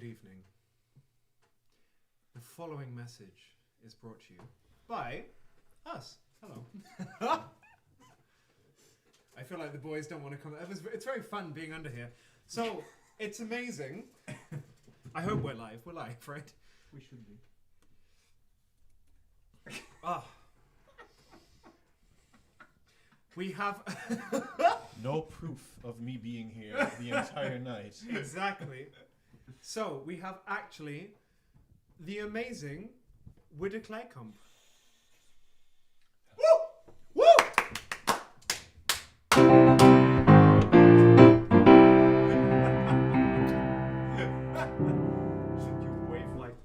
Good evening. The following message is brought to you by us. Hello. I feel like the boys don't want to come. It's very fun being under here. So, it's amazing. I hope we're live. We're live, right? We should be. Ah. We have... No proof of me being here the entire night. Exactly. So, we have actually the amazing Widder Kleikamp. Woo! Woo! Should you wave like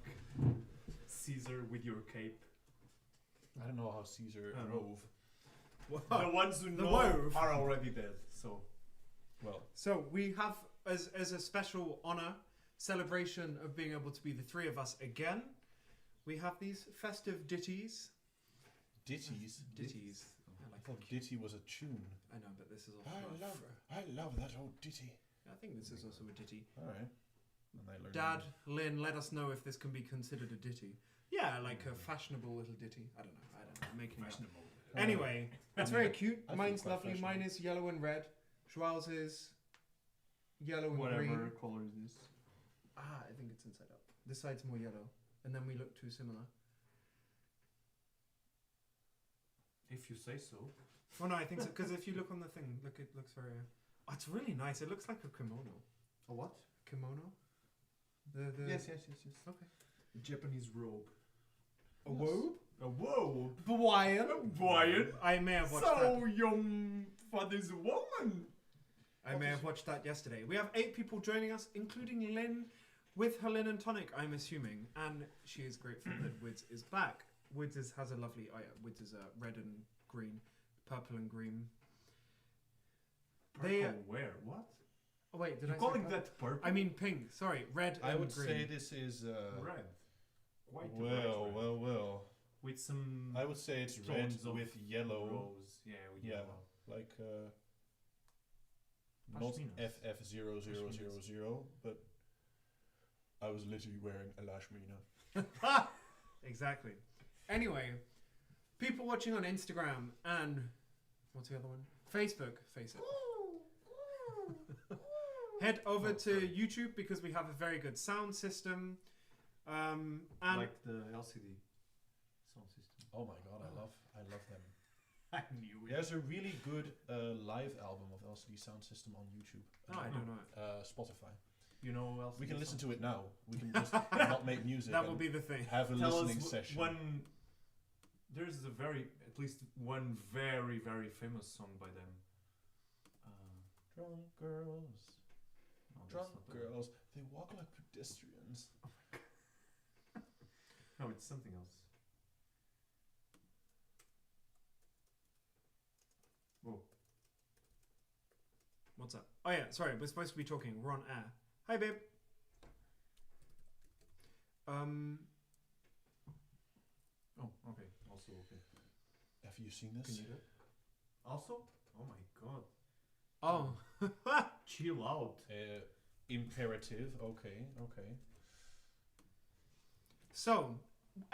Caesar with your cape? I don't know how Caesar I don't wove. The ones who The know wove. are already dead. So, Well, So we have, as a special honor, celebration of being able to be the three of us again, we have these festive ditties. ditties. Ditties. I thought ditty was a tune. I know, but this is also I love that old ditty. I think this is also a ditty. All right. And I learned Dad, Lynn, let us know if this can be considered a ditty. Yeah, like a fashionable little ditty. I don't know. I'm making it up. Anyway, it's very cute. I feel Mine's quite lovely. Mine is yellow and red. Joao's is yellow and whatever green. color is this? Ah, I think it's inside out. This side's more yellow. And then we look too similar. If you say so. Oh no, I think so. Because if you look on the thing, look, it looks very... Oh, it's really nice. It looks like a kimono. A what? Kimono? Yes. Okay. A Japanese robe. A robe? A robe. Hawaiian? Brian. I may have watched that. So your father's a woman. I may have watched that yesterday. We have 8 people joining us, including Lynn, with her Lynn and tonic, I'm assuming. And she is grateful that Wids is back. Wids has a lovely... Oh yeah, Wids is red and green. Purple and green. Purple They, where? What? Oh wait, did You're I say calling purple? that purple? I mean pink. Sorry, red I and would green. say this is red. Quite a well, bright red. well. With some I would say it's red tones of with yellow, rose. Yeah, with Yeah. yellow. like not Pashminas. FF0000, but I was literally wearing a Lashmina. Exactly. Anyway, people watching on Instagram and what's the other one? Facebook. Face it. Head over to YouTube because we have a very good sound system. And Like the LCD sound system. Oh my god, I love them. I knew it. There's a really good live album of LCD Sound System on YouTube. oh, I don't know. Spotify. You know LCD We can listen sound to it now. We can just not make music. That will and be the thing. have a Tell listening us session. when there's at least one very, very famous song by them. Drunk girls, No, that's drunk not the one. girls, they walk like pedestrians. No, it's something else. Whoa. What's up? Oh yeah, sorry, we're supposed to be talking. We're on air. Hi, babe. Oh, okay. Also okay. Have you seen Can this? you do it? Also? Oh my god. Oh. Chill out. Imperative. Okay. So,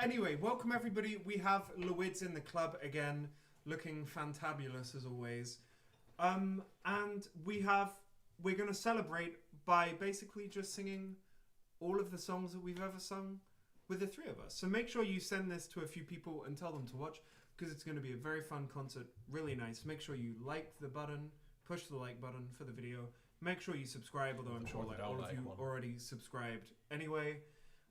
anyway, welcome everybody. We have Lewids in the club again, looking fantabulous as always. And we're going to celebrate by basically just singing all of the songs that we've ever sung with the three of us. So make sure you send this to a few people and tell them to watch because it's going to be a very fun concert, really nice. Make sure you like the button, push the like button for the video. Make sure you subscribe, although I'm sure Or the all of down you like one. already subscribed anyway.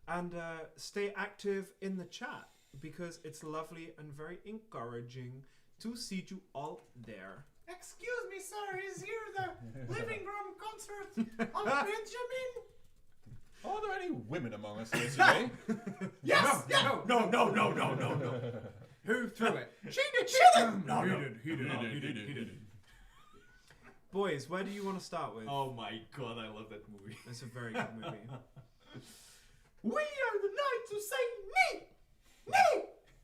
And stay active in the chat because it's lovely and very encouraging to see you all there. Excuse me, sir. Is here the living room concert of Benjamin? Are there any women among us here today? Yes! No. No. Who threw it? She did. No. He did. Boys, where do you want to start with? Oh my god, I love that movie. It's a very good movie. We are the knights who say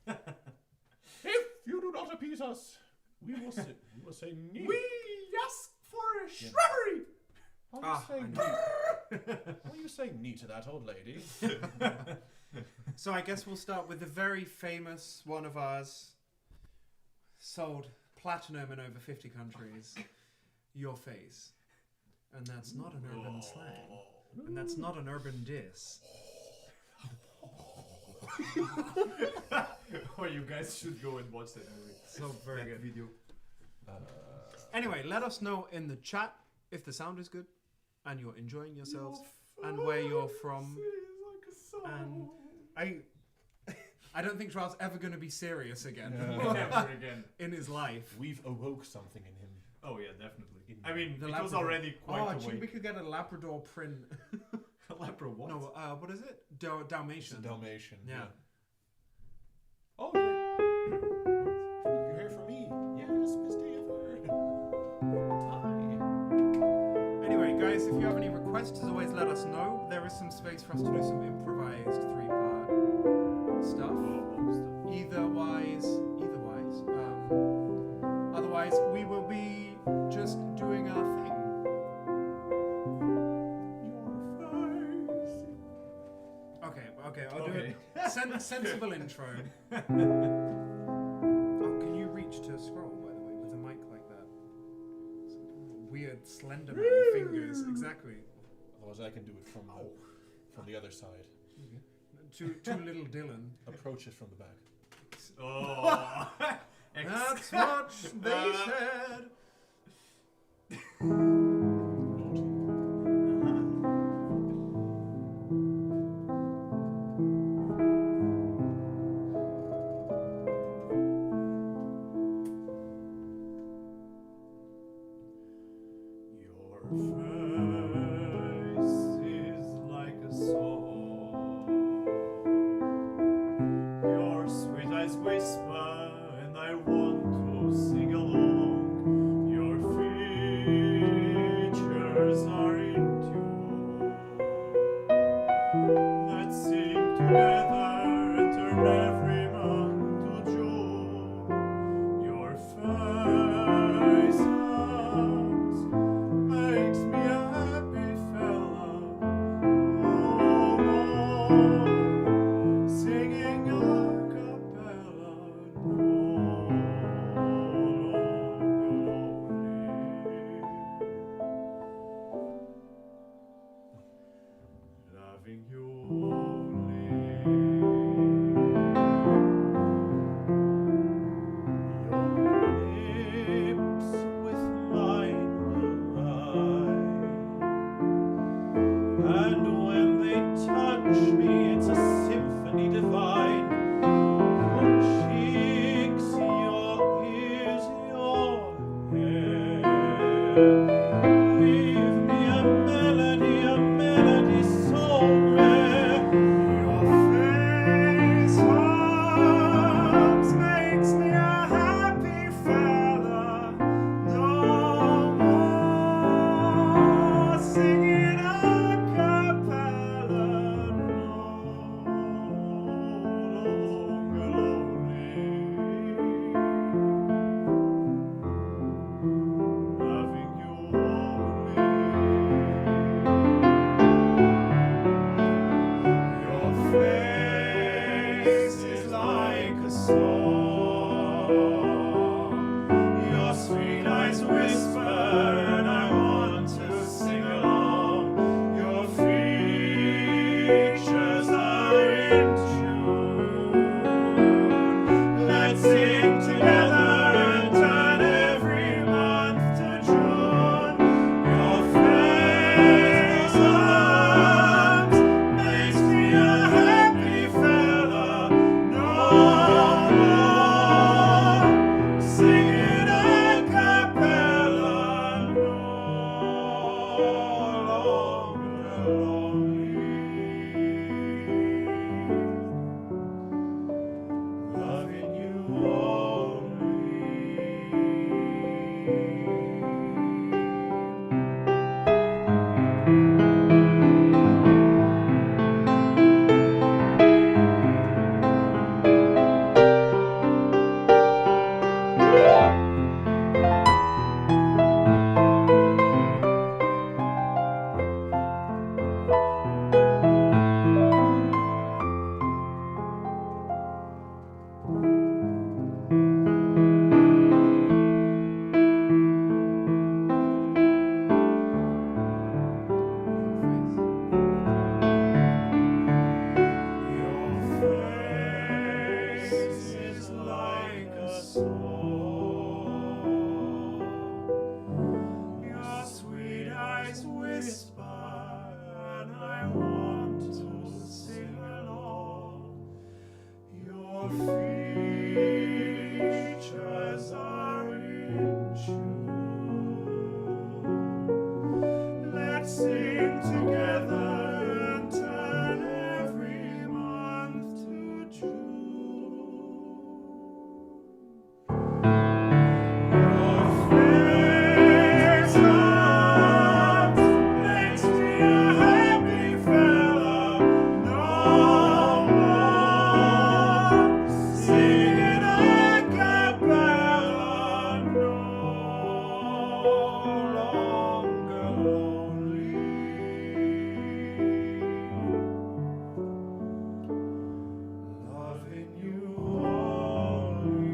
nee! If you do not appease us, we will say nee. We ask for a shrubbery! How do Ah, you say I nee? know. What are you saying knee to that old lady? So I guess we'll start with the very famous one of ours, sold platinum in over 50 countries, Your Face. And that's not an urban slang. And that's not an urban diss. Oh, you guys should go and watch that movie. So very That good. video. Anyway, let us know in the chat if the sound is good and you're enjoying yourselves and where you're from. And I don't think Charles ever going to be serious again Never again. in his life. We've awoke something in him. Oh yeah, definitely. I mean, The it was Labrador. already quite Oh, gee, we awake. could get a Labrador print. Lepro what? No, what is it? It's a Dalmatian. Dalmatian. Yeah. Oh, you hear from me? Yes, best day ever. Hi. Anyway, guys, if you have any requests, as always, let us know. There is some space for us to do some improvised 3-part stuff. Otherwise, we will be just doing our thing. Okay, I'll do it. Sensible intro. Oh, can you reach to scroll, by the way, with a mic like that? Weird Slenderman fingers, exactly. Otherwise, I can do it from the other side. Too little Dylan. Approach it from the back. Oh. That's what they said. Your sweet eyes whisper, and I want to sing along. sing together and turn every month to June. Your face comes, makes me a happy fella. No more singing a cappella, no longer lonely. Loving you only.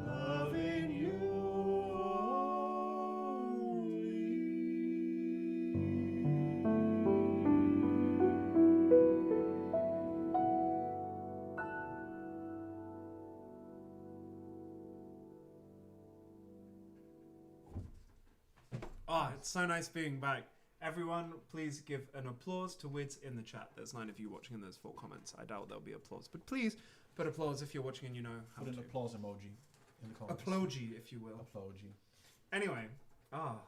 Loving you Ah, it's so nice being back. Everyone, please give an applause to Wids in the chat. There's 9 of you watching and there's 4 comments. I doubt there'll be applause, but please put applause if you're watching and you know how Put an to. applause emoji in the comments. Aplogy, if you will. Aplogy. Anyway,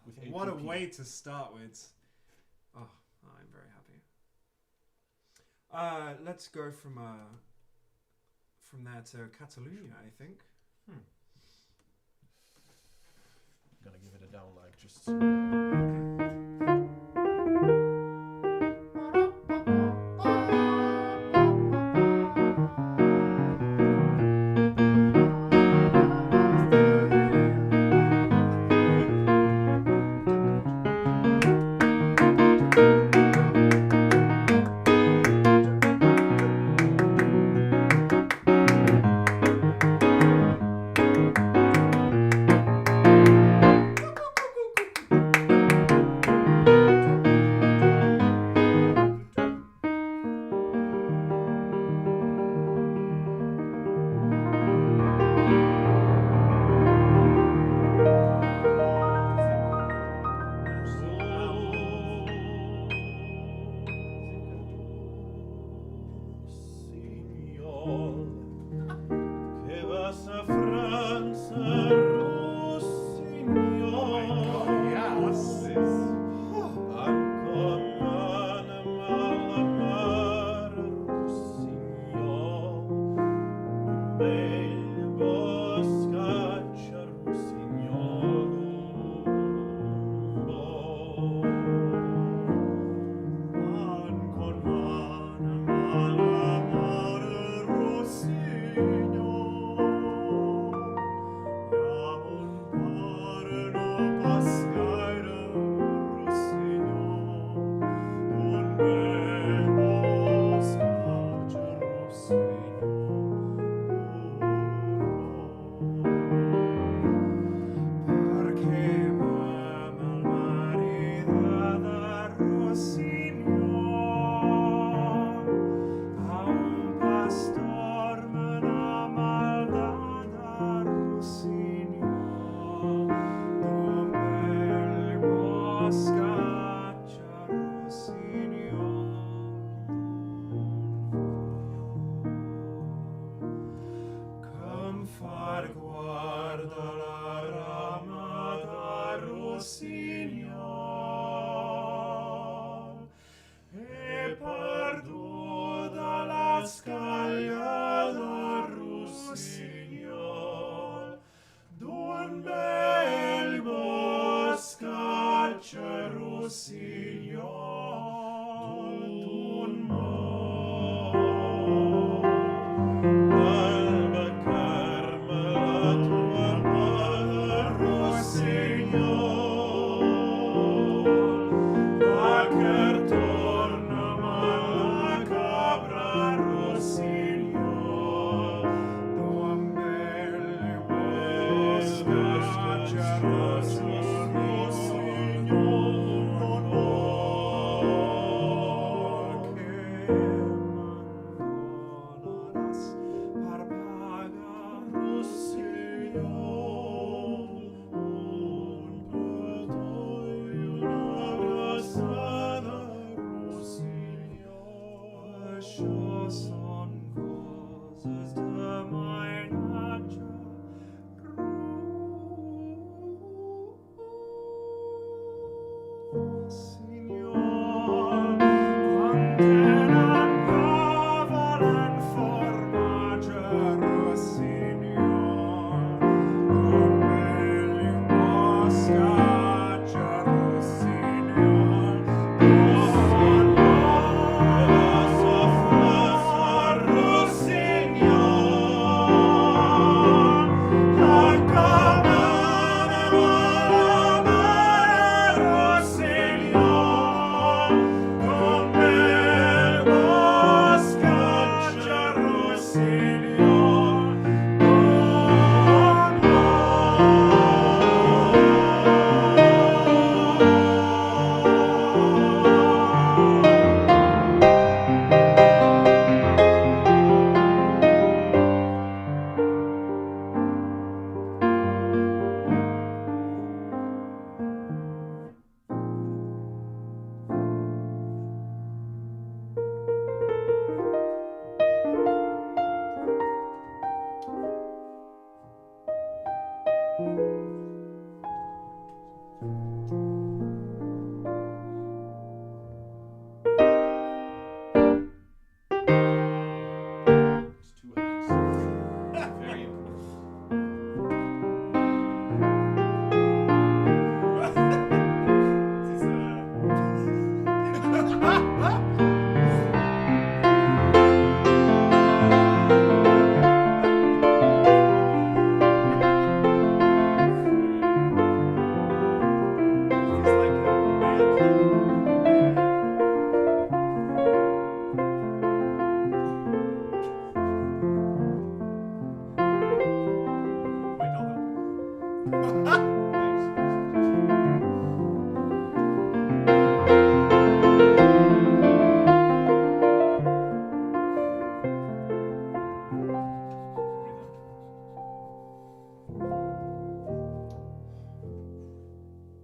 With what a APP. way to start, Wids. I'm very happy. Let's go from there to Catalonia, I think. Gonna give it a down like just.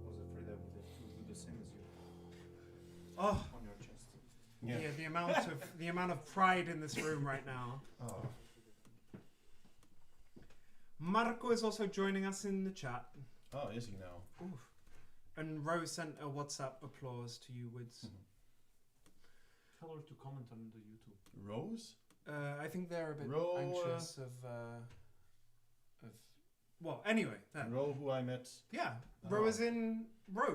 Was afraid I would have to do the same as you Oh, on your chest. yeah. The amount of pride in this room right now. Oh. Marco is also joining us in the chat. Oh, is he now? Oof. And Rose sent a WhatsApp applause to you, Wids. Tell her to comment on the YouTube. Rose? I think they're a bit Ro, anxious of. Well, anyway. Ro, who I met. Yeah, Oh. Ro is in Ro.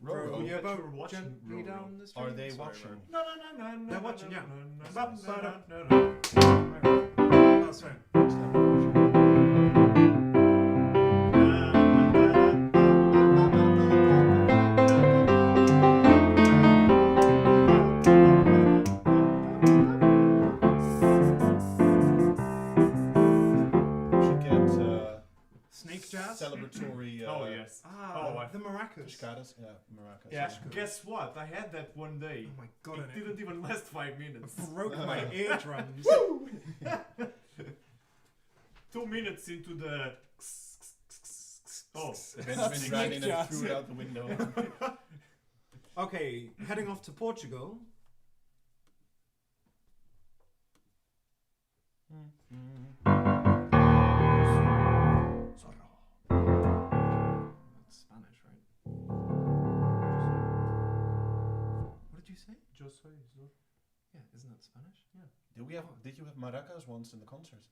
Ro. You're that about you're watching gently Ro. down the street. Are they Sorry, watching? No, no, no, no, They're no, watching, no, yeah. no, no, Ba- no, ba- no, no, no. Oh, sorry. We should get Snake jazz. celebratory. Oh, yes. Ah, Oh, I- the maracas. Piscadas? Yeah, maracas. Yeah, guess what? I had that one day. Oh my god, It didn't even last 5 minutes. broke my eardrums. 2 minutes into the. Oh, Benjamin ran in and jazz. threw it out the window. Okay, heading off to Portugal. That's Spanish, right? What did you say? Yo soy Zor. Yeah, isn't that Spanish? Did you have maracas once in the concert?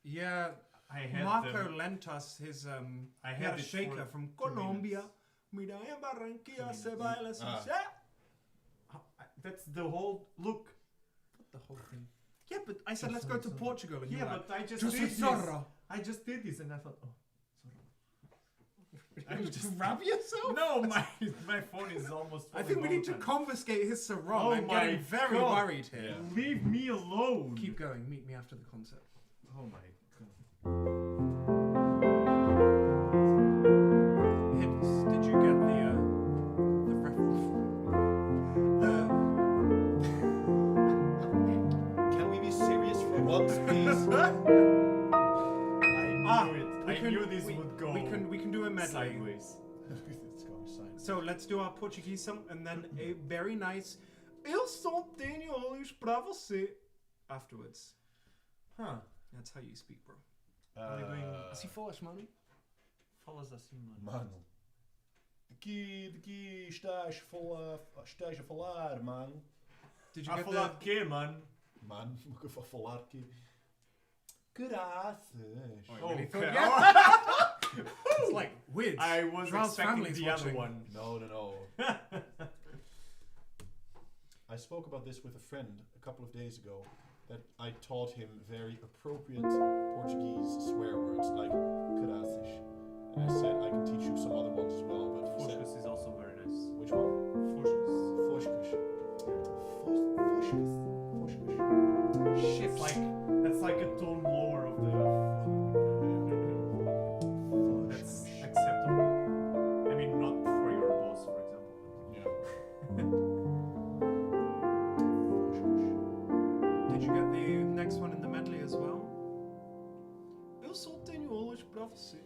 Yeah, I had Marco them. lent us his I he had had a it shaker for from 2 Colombia. minutes. Mira en Barranquilla 2 se minutes. baila sin Ah. ser. That's the whole look. The whole thing. Yeah, but I said let's go to Portugal, and Yeah, you're like, but I just "Yo did soy this. zorro." I just did this, and I thought, oh, You I'm just just- grab yourself. no, my phone is almost. I think we falling need to all the confiscate his sarong. Oh I'm my getting very God. worried here. Yeah. time. Leave me alone. Keep going. Meet me after the concert. Oh my god. Hits. Did you get the reference? Can we be serious for once, please? I knew it. I knew this would go. We can do a medley. sideways. It's going sideways. So let's do our Portuguese song and then a very nice Eu só tenho olhos pra você afterwards. Huh. That's how you speak, bro. Are we doing- Assim falas, mano? Falas assim, mano. Mano. De que estás a falar, mano? Did you A get falar the... quê, mano? Mano, nunca vou falar que... Graças. Oh, really thought- Okay. yeah. It's like weird. I was Joel's expecting family's the other watching. one. No. I spoke about this with a friend a couple of days ago, that I taught him very appropriate Portuguese swear words like graças. And I said I can teach you some other ones as well, but he said, Fuscas is also very nice. which one? Fuscas. Foscas. Ships. That's like a tone lower of the. That's acceptable. I mean, not for your boss, for example. Did you get the next one in the medley as well? Eu só tenho olhos pra você.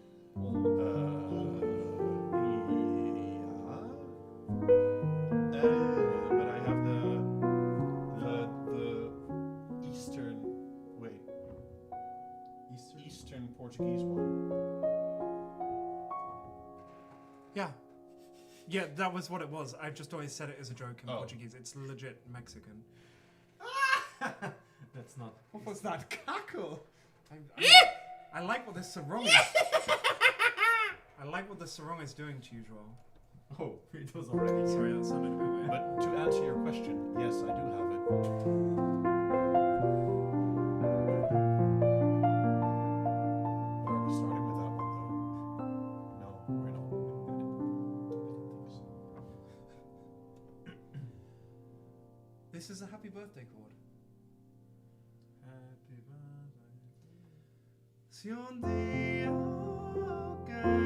But I have the Eastern, wait, Eastern Portuguese one. Yeah. Yeah, that was what it was. I just always said it as a joke in Oh. Portuguese. It's legit Mexican. That's not. What was that cackle? I like what the sarong is. I like what the sarong is doing to you, Joel. Oh, it was already. Sorry, that sounded a bit weird. But to answer your question, yes, I do have it. Are we starting with that one though? No, we're not. This is a happy birthday chord. Happy birthday. Se um dia alguém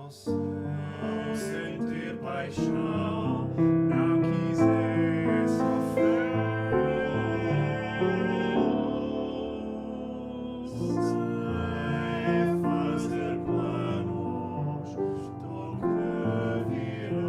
ao sentir paixão, não quiser sofrer, sem fazer planos do que virá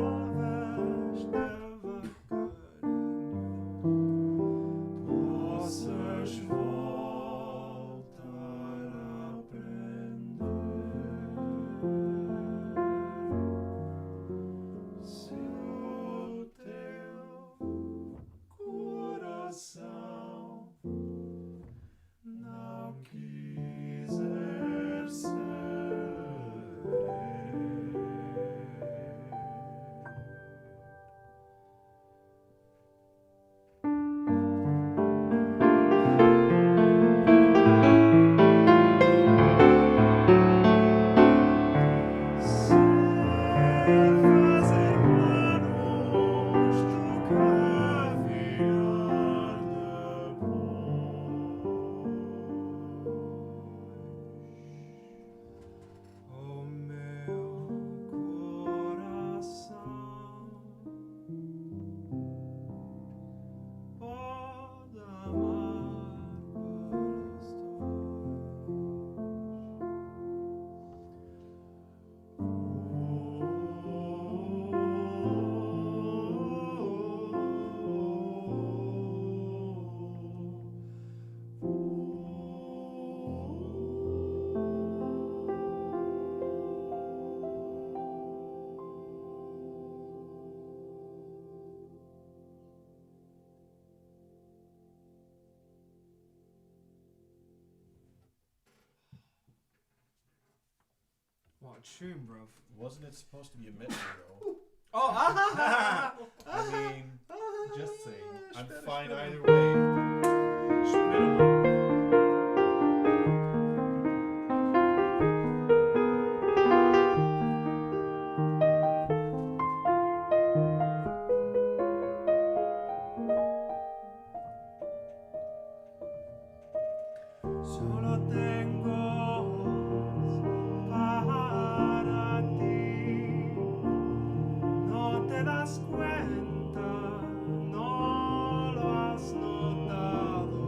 talvez devagarinho possas voltar a aprender. Se o teu coração não quiser ser. What a tune, bruv. Wasn't it supposed to be a medley though? Oh, I mean, Just saying. I'm fine either way. Spinnemann. Solo tengo para ti, no te das cuenta, no lo has notado.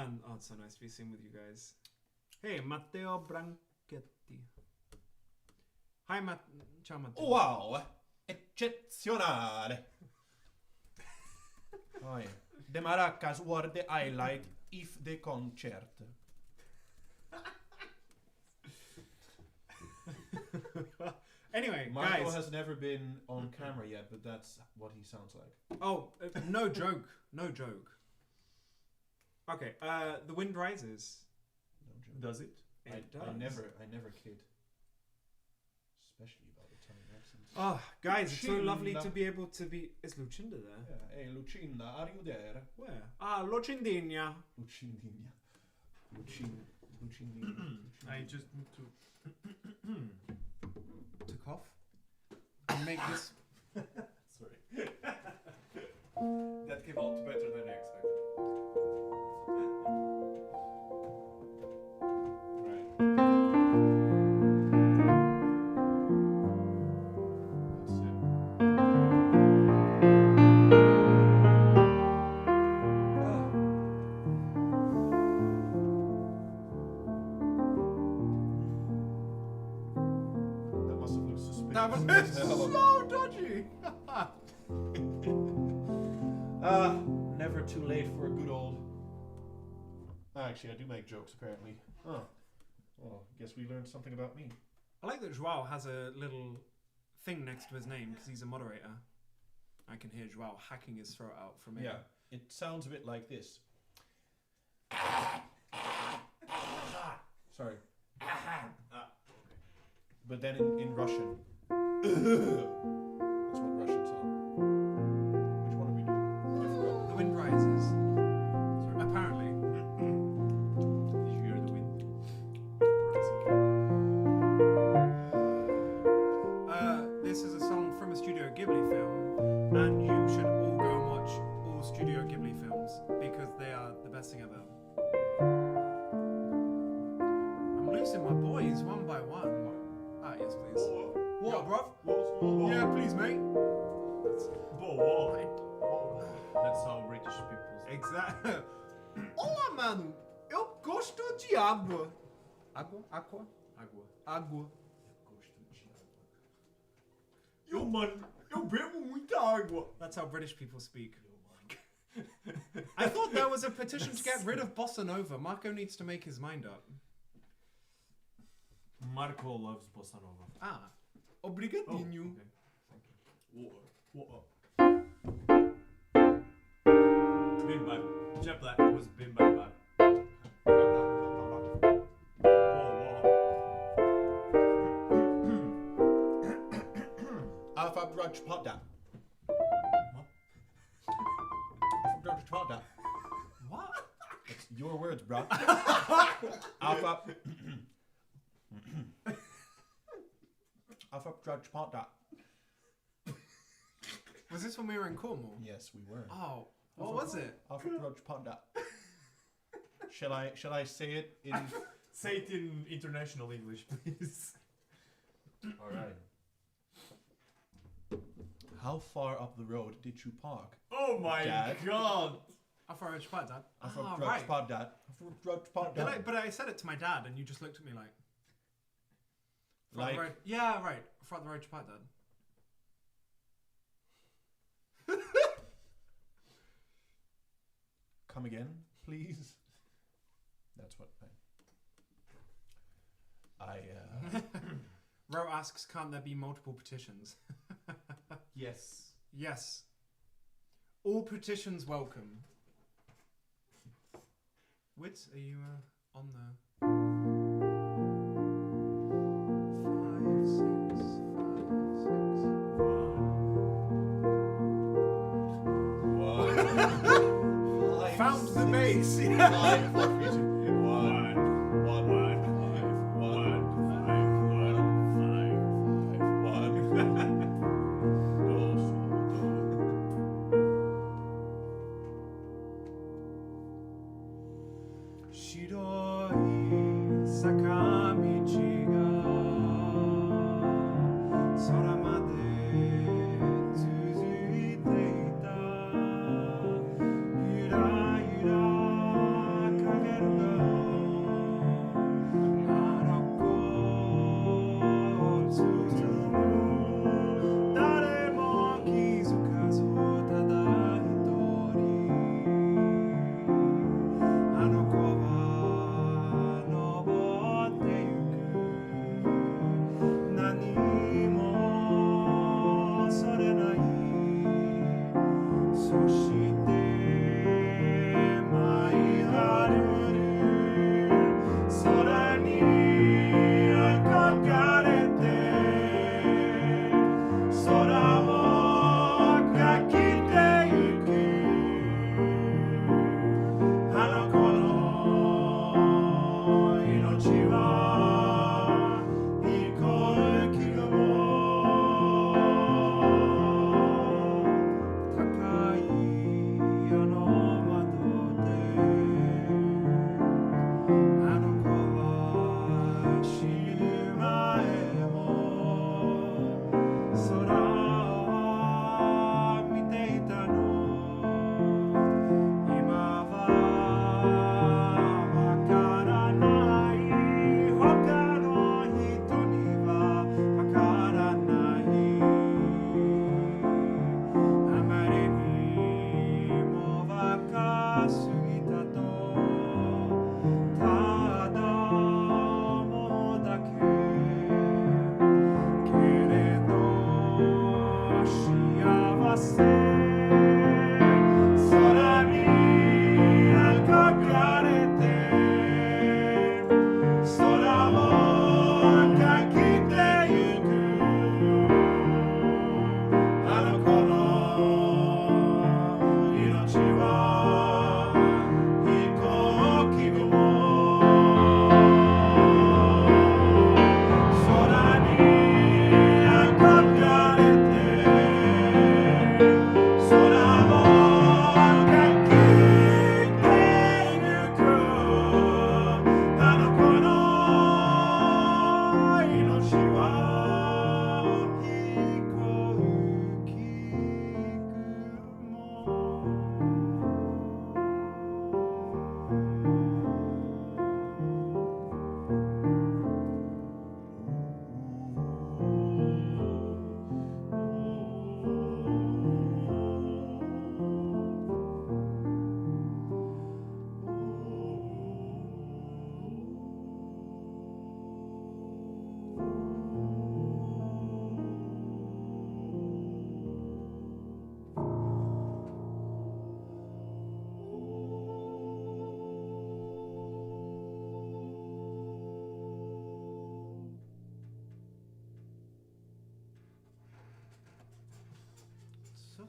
And oh, it's so nice to be seen with you guys. Hey, Matteo Branchetti. Hi, ciao Matteo. Wow, eccezionale. Oi. De maracas were the highlight if the concert. Anyway, Marco guys. has never been on camera yet, but that's what he sounds like. Oh, no joke. No joke. Okay, The Wind Rises. No joke. Does it? It does. I never kid. Especially about Italian accents. Oh, guys, it's so lovely Lucinda. to be able to be... Is Lucinda there? Yeah, hey Lucinda, are you there? Where? Ah, Lucindina. Lucindina. Lucindina. I just need to. To cough. And make this... Sorry. That came out better than I expected. Right. That's it. That must have looked suspicious. That was as hell. so dodgy. Never too late for a good old. Actually, I do make jokes apparently. Oh. Well, guess we learned something about me. I like that Joao has a little thing next to his name because he's a moderator. I can hear Joao hacking his throat out from it. Yeah, it sounds a bit like this. Sorry. But then in Russian. That's what Russian sound. Which one are we doing? I forgot. The Wind Rises. Apparently. Did you hear the wind? Rising. This is a song from a Studio Ghibli film, and you should all go and watch all Studio Ghibli films because they are the best thing ever. I'm losing my boys one by one. Ah, yes, please. What, bruv? Yeah, please, mate. That's how British people say. Exactly. Olá, mano. Eu gosto de água. Água? Aqua? Água. Água. Gosto de água. Eu, mano, eu bebo muita água. That's how British people speak. I thought there was a petition to get rid of Bossa Nova. Marco needs to make his mind up. Marco loves bossa nova. Ah. Obrigadinho. okay. Thank you. Bim bam. Jeff that was bim bam bam. Alpha Brudge Podda. Alpha Brudge Podda. What? It's your words, bro. Alpha. Alpha Brudge Podda. Was this when we were in Cornwall? Yes, we were. Oh. What was it? Alpha Brudge Podda. Shall I say it in? Say it in international English, please. All right. How far up the road did you park? Oh my Dad? god! I thought I was Dad. Alpha Ah, Brudge right. Podda. Alpha Brudge Podda. But I said it to my dad, and you just looked at me like. Front Like- the road. Yeah, right. Front the road to Pat, Dad. Come again, please. That's what I Ro asks, can't there be multiple petitions? Yes. Yes. All petitions welcome. Wits, are you on the 5, 6, 5, 6. Found the base. Five, four, three, two.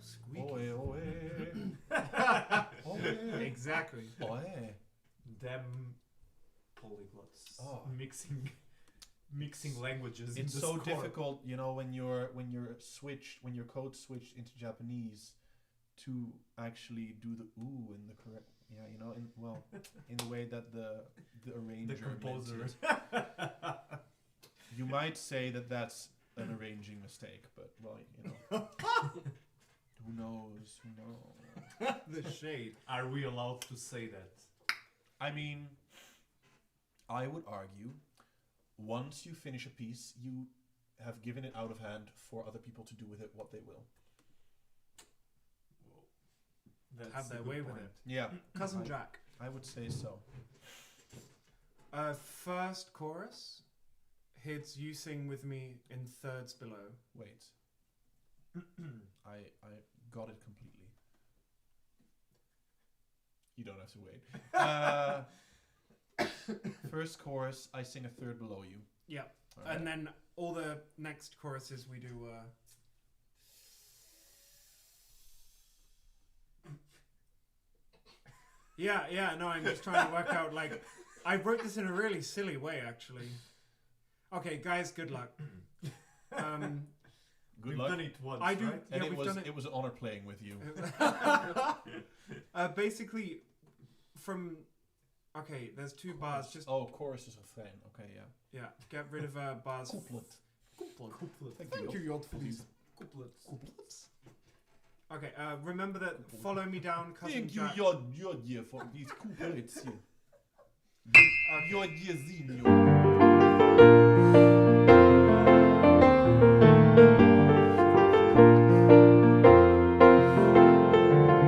squeaky. Oe, oe. Exactly. Oe. Them polyglots. Oh. Mixing languages. It's in so Discord. difficult, when your code switched into Japanese to actually do the ooh in the correct in the way that the arranger The meant composer. it. You might say that that's an arranging mistake, but who knows? The shade. Are we allowed to say that? I mean, I would argue, once you finish a piece, you have given it out of hand for other people to do with it what they will. That's Have a their good way with point. it. Yeah, Cousin I- Jack. I would say so. First chorus. Hits you sing with me in thirds below. Wait. I got it completely. You don't have to wait. First chorus, I sing a third below you. Yeah. Alright. And then all the next choruses we do. Yeah. No, I'm just trying to work out. Like, I wrote this in a really silly way, actually. Okay, guys, good luck. Good We've luck. done it once, I do. right? And Yeah, it we've was done it. it was an honor playing with you. Basically, from. Okay, there's two bars. Just chorus is a thing. Okay, yeah. yeah, get rid of bars. Couplet. Couplet. Thank you. Jod, for these. Couplets. Okay, remember that. Follow me down, cousin Thank you, Jack. your dear, for these couplets here. Okay. Your dear Zinio.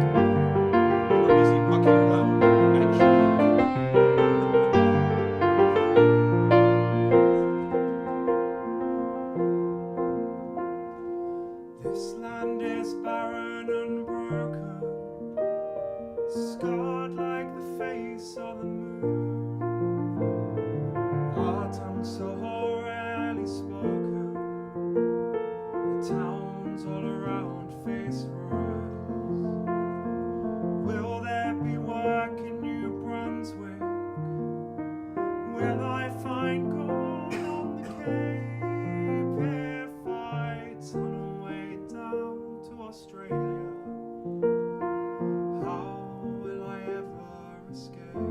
We're busy mucking around, actually. This land is barren and broken, scarred like the face of the moon. Our tongues so rarely spoken, the towns all around face ruins. Will there be work in New Brunswick? Will I find gold on the Cape? If I tunnel way down to Australia, how will I ever escape?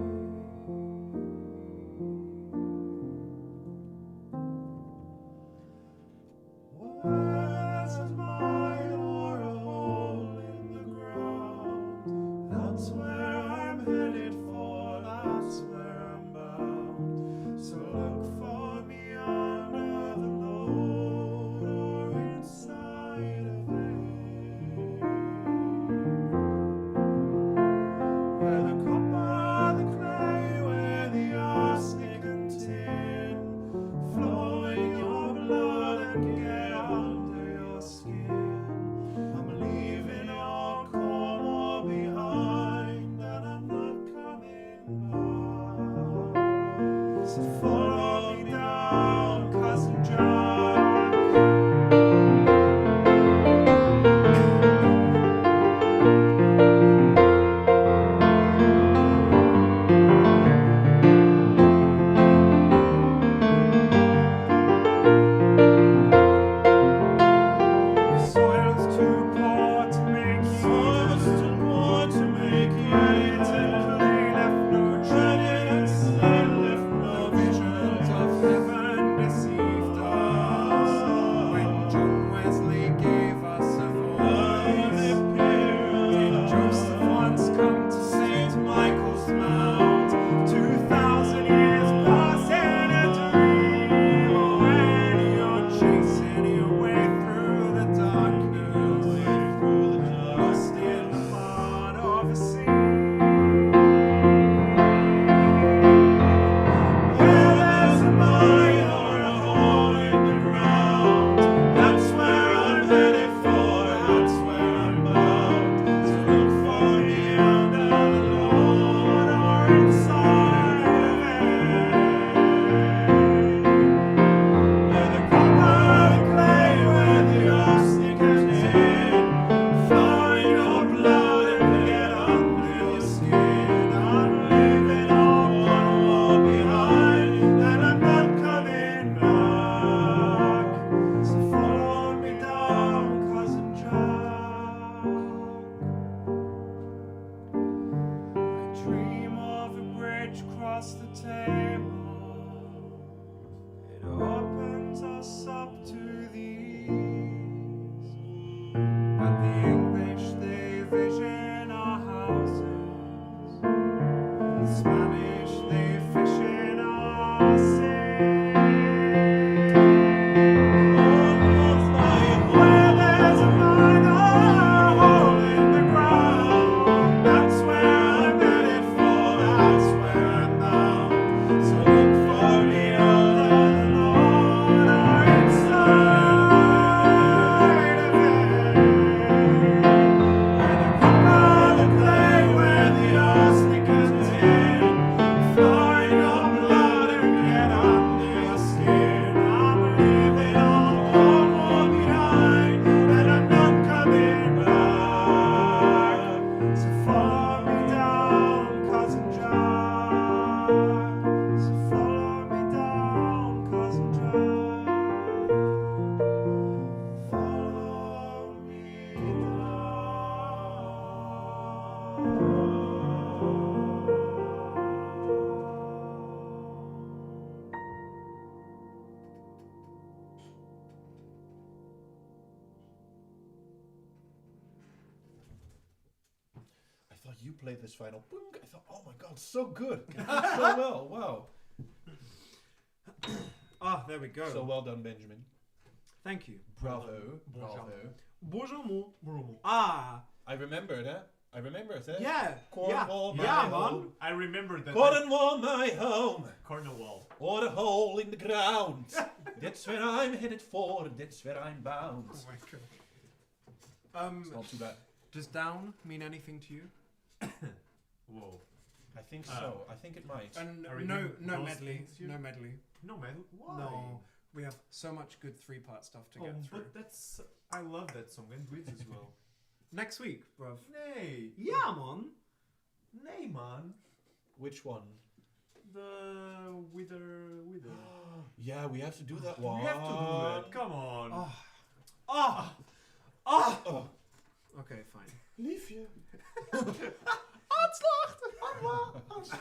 Where's a mine or a hole in the ground? That's where I'm headed for, that's where I'm bound. So look for me under the load or inside of it. Where the copper, the clay, where the arsenic and tin flow in your blood and get under your skin. I'm leaving all Cornwall behind, and I'm not coming back. So follow me down, cousin Jack. The soil's too poor to make it. Soil's too poor to make it. And clay left no vision. reach across the table. It opens us up to these. But the English, they vision our houses. The Spanish, they fish in our seas. Where there's a mine or a hole in the ground, that's where I'm headed for, that's where I'm bound. So look for me under the Lord or inside of it. Where the cup of the clay, where the arsenic and tin, flowing your blood and get under your skin. I'm leaving all more behind, and I'm not coming back. So follow me down, cousin Jack. So follow me down, cousin Jack. Follow me I thought you played this final. Boom. I thought, oh my god, so good. So well. Wow. Ah, there we go. So well done, Benjamin. Thank you. Bravo. Bonjour. Bonjour, mon. Brumo. Ah, I remember that. I remember it. yeah. Cornwall, Yeah, my yeah, home. man. I remember that. Cornwall, my home. Cornwall. Or a hole in the ground. That's where I'm headed for. That's where I'm bound. Oh my god. It's not too bad. Does down mean anything to you? Whoa. I think so. I think it might. And I no, remember no those medley. things you- No medley. No, man. Why? No. We have so much good 3-part stuff to Oh, get through. but that's. I love that song and Grids as well. Next week, bruv. Nay. Yeah, man. Nay, man. Which one? The Wither. Yeah, we have to do that one. We have to do that. Come on. Oh. Oh. Oh. Oh. Okay, fine. Liefje.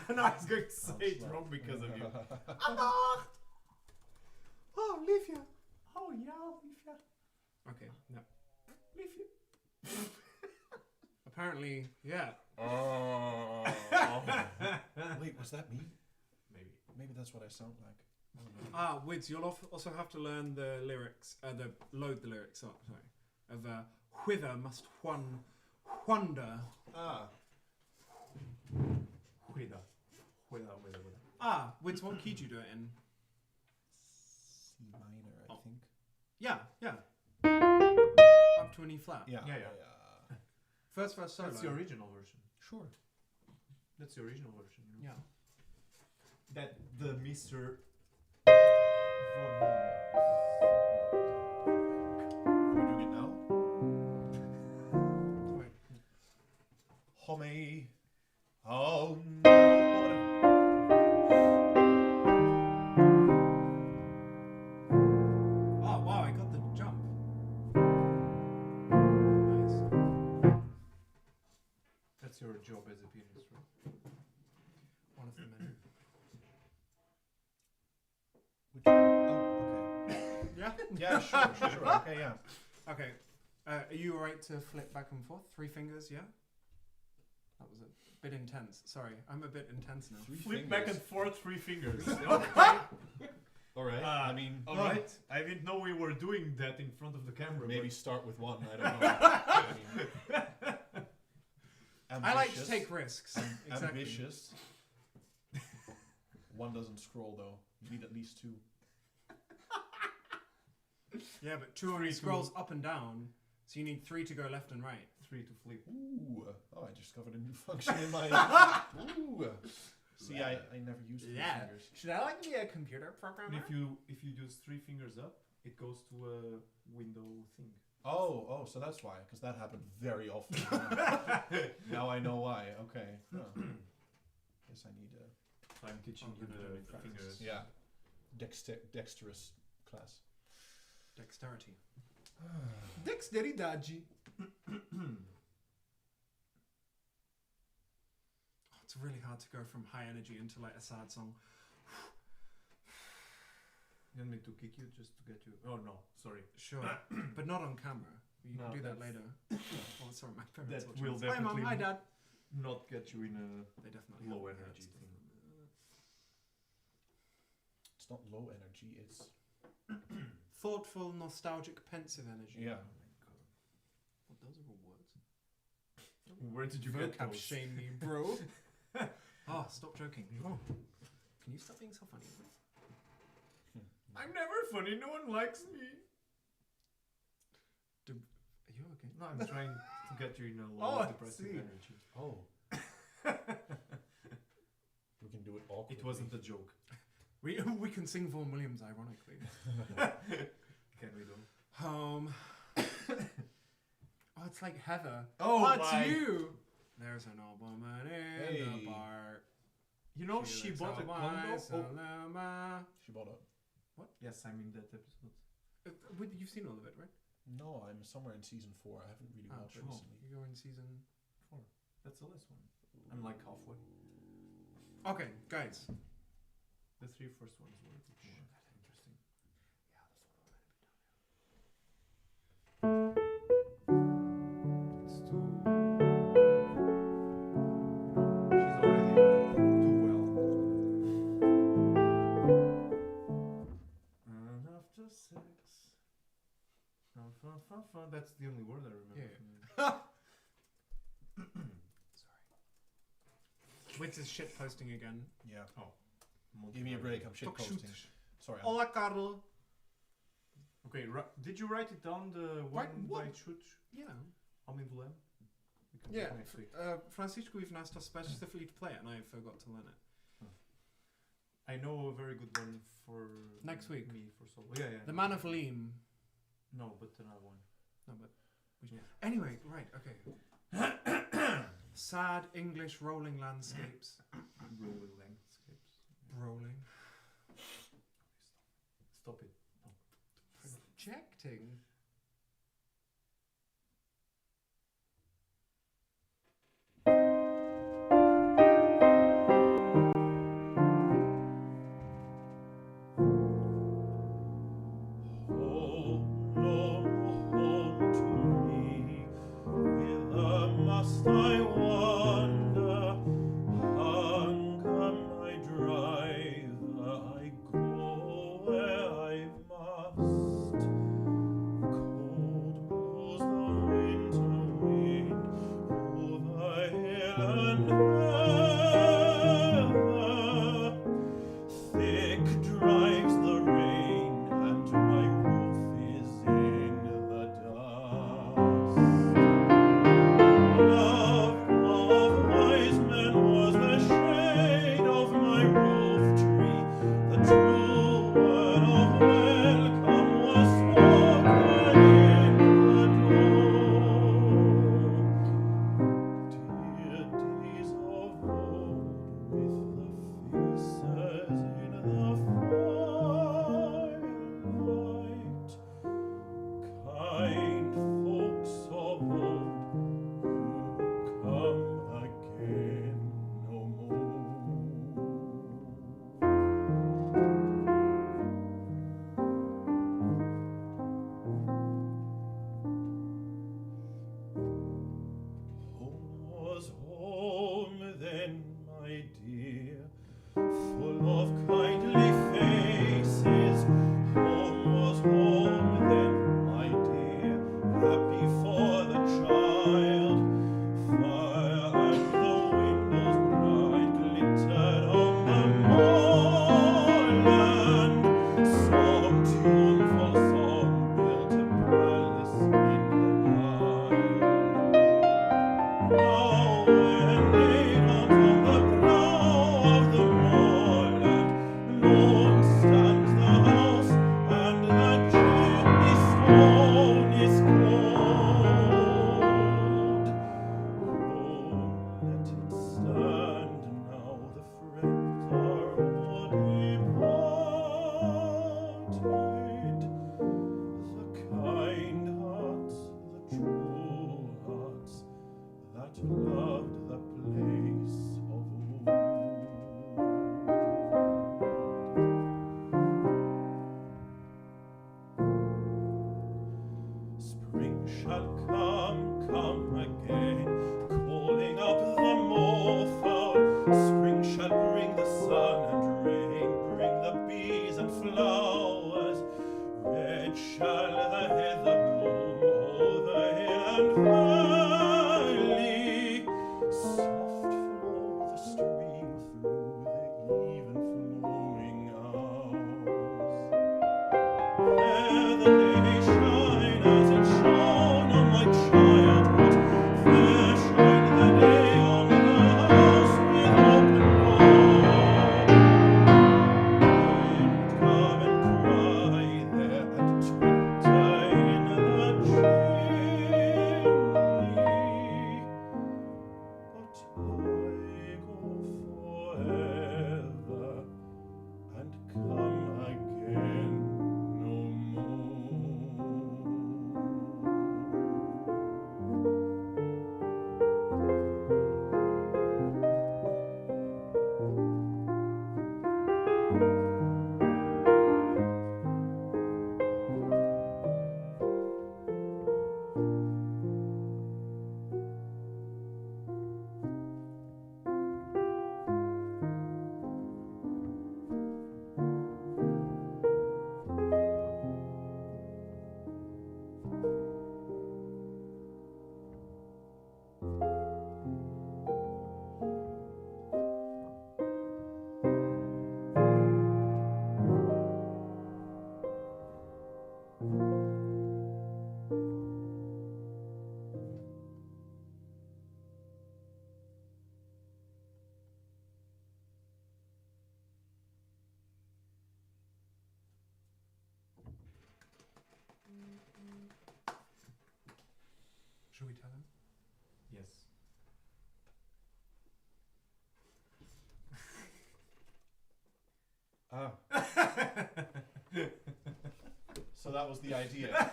And I was going to say it wrong because of you. Oh, Livia. Oh, yeah, Liefje. Okay, no. Liefje. Apparently, yeah. Oh. Wait, was that me? Maybe. Maybe that's what I sound like. I don't know. Ah, Wids, you'll also have to learn the lyrics, load the lyrics up, sorry, of Whither must one wander. Ah. Huida. Ah, Wids, what key do you do it in? C minor, I Oh. think. Yeah, yeah. Up to an E flat. Yeah. Yeah. First verse solo. That's the original version. Sure. That's the original version. You know? Yeah. That the Mr. We're doing it now. Wait. Homie. Oh no. Oh, wow, I got the jump. Nice. That's your job as a pianist, right? One of the many. Which, oh, okay. Yeah? Yeah, sure. Okay, yeah. Okay. Are you alright to flip back and forth? 3 fingers, yeah? That was a bit intense. Sorry, I'm a bit intense now. Flip back and forth 3 fingers. All right. I mean, Alright. I didn't know we were doing that in front of the camera. maybe but- start with one. I don't know. I mean, I like to ambitious. take risks. Exactly. Ambitious. One doesn't scroll though. You need at least 2. Yeah, but 2 only scrolls up and down, so you need 3 to go left and right. 3 to flip. Ooh. Oh, I discovered a new function in my. Ooh. See, I never used 3 fingers. Should I like be a computer And programmer? if you use 3 fingers up, it goes to a window thing. Oh, so that's why, because that happened very often. Now I know why. Okay. Oh. Guess I need a I'm teaching you the fingers. yeah dexterous class. Dexterity. Dexteridade. It's really hard to go from high energy into like a sad song. You want me to kick you just to get you? Oh no, sorry. Sure, but not on camera. You No, can do that that's- later. Oh, sorry, my parents. That watching will this. Hi, mum. Hi, definitely dad. Not get you in a. They definitely Low haven't heard energy stuff. thing. It's not low energy. It's Thoughtful, nostalgic, pensive energy. yeah. Oh my god. Well, those are all words. Where did you get Vocab those? shame me, bro. Oh, stop joking. Oh. Can you stop being so funny? I'm never funny. No one likes me. Are you okay? No, I'm trying to get you in a Oh, low I depressive see. energy. Oh. We can do it awkwardly. It wasn't a joke. We can sing Vaughan Williams, ironically. Can we though? Home. Oh, it's like Heather. Oh, it's my. you. There's an old woman in Hey. the bar. You know, she looks bought a so condo. wise, Oh, Salama. She bought it. yes, I'm in that episode. You've seen all of it, right? No, I'm somewhere in season 4. I haven't really Oh, watched it sure. recently. You go in season 4. That's the last one. I'm like halfway. Okay, guys. The 3 first ones were a bit more interesting. It's too. She's already too well. And after sex. That's the only word I remember. Yeah. from it. Wits is shit posting again. Yeah. Multiple Give me a break. I'm shit Talk shoot. posting. Sorry. Hola, Carl. Okay, did you write it down, the one What? by Chut? Yeah. Amindulem? We can do Yeah. it next week. Francisco even asked us specifically to play it, and I forgot to learn it. I know a very good one for Next week. me for solo. Yeah, yeah. The Man of Leem. No, but another one. No, but we should. Yeah. Anyway, right, okay. Sad English rolling landscapes. Rolling landscapes. Rolling. Stop it. Projecting. Must I wander? Hunger my drive. I go where I must. Should we tell him? Yes. Ah. So that was the idea.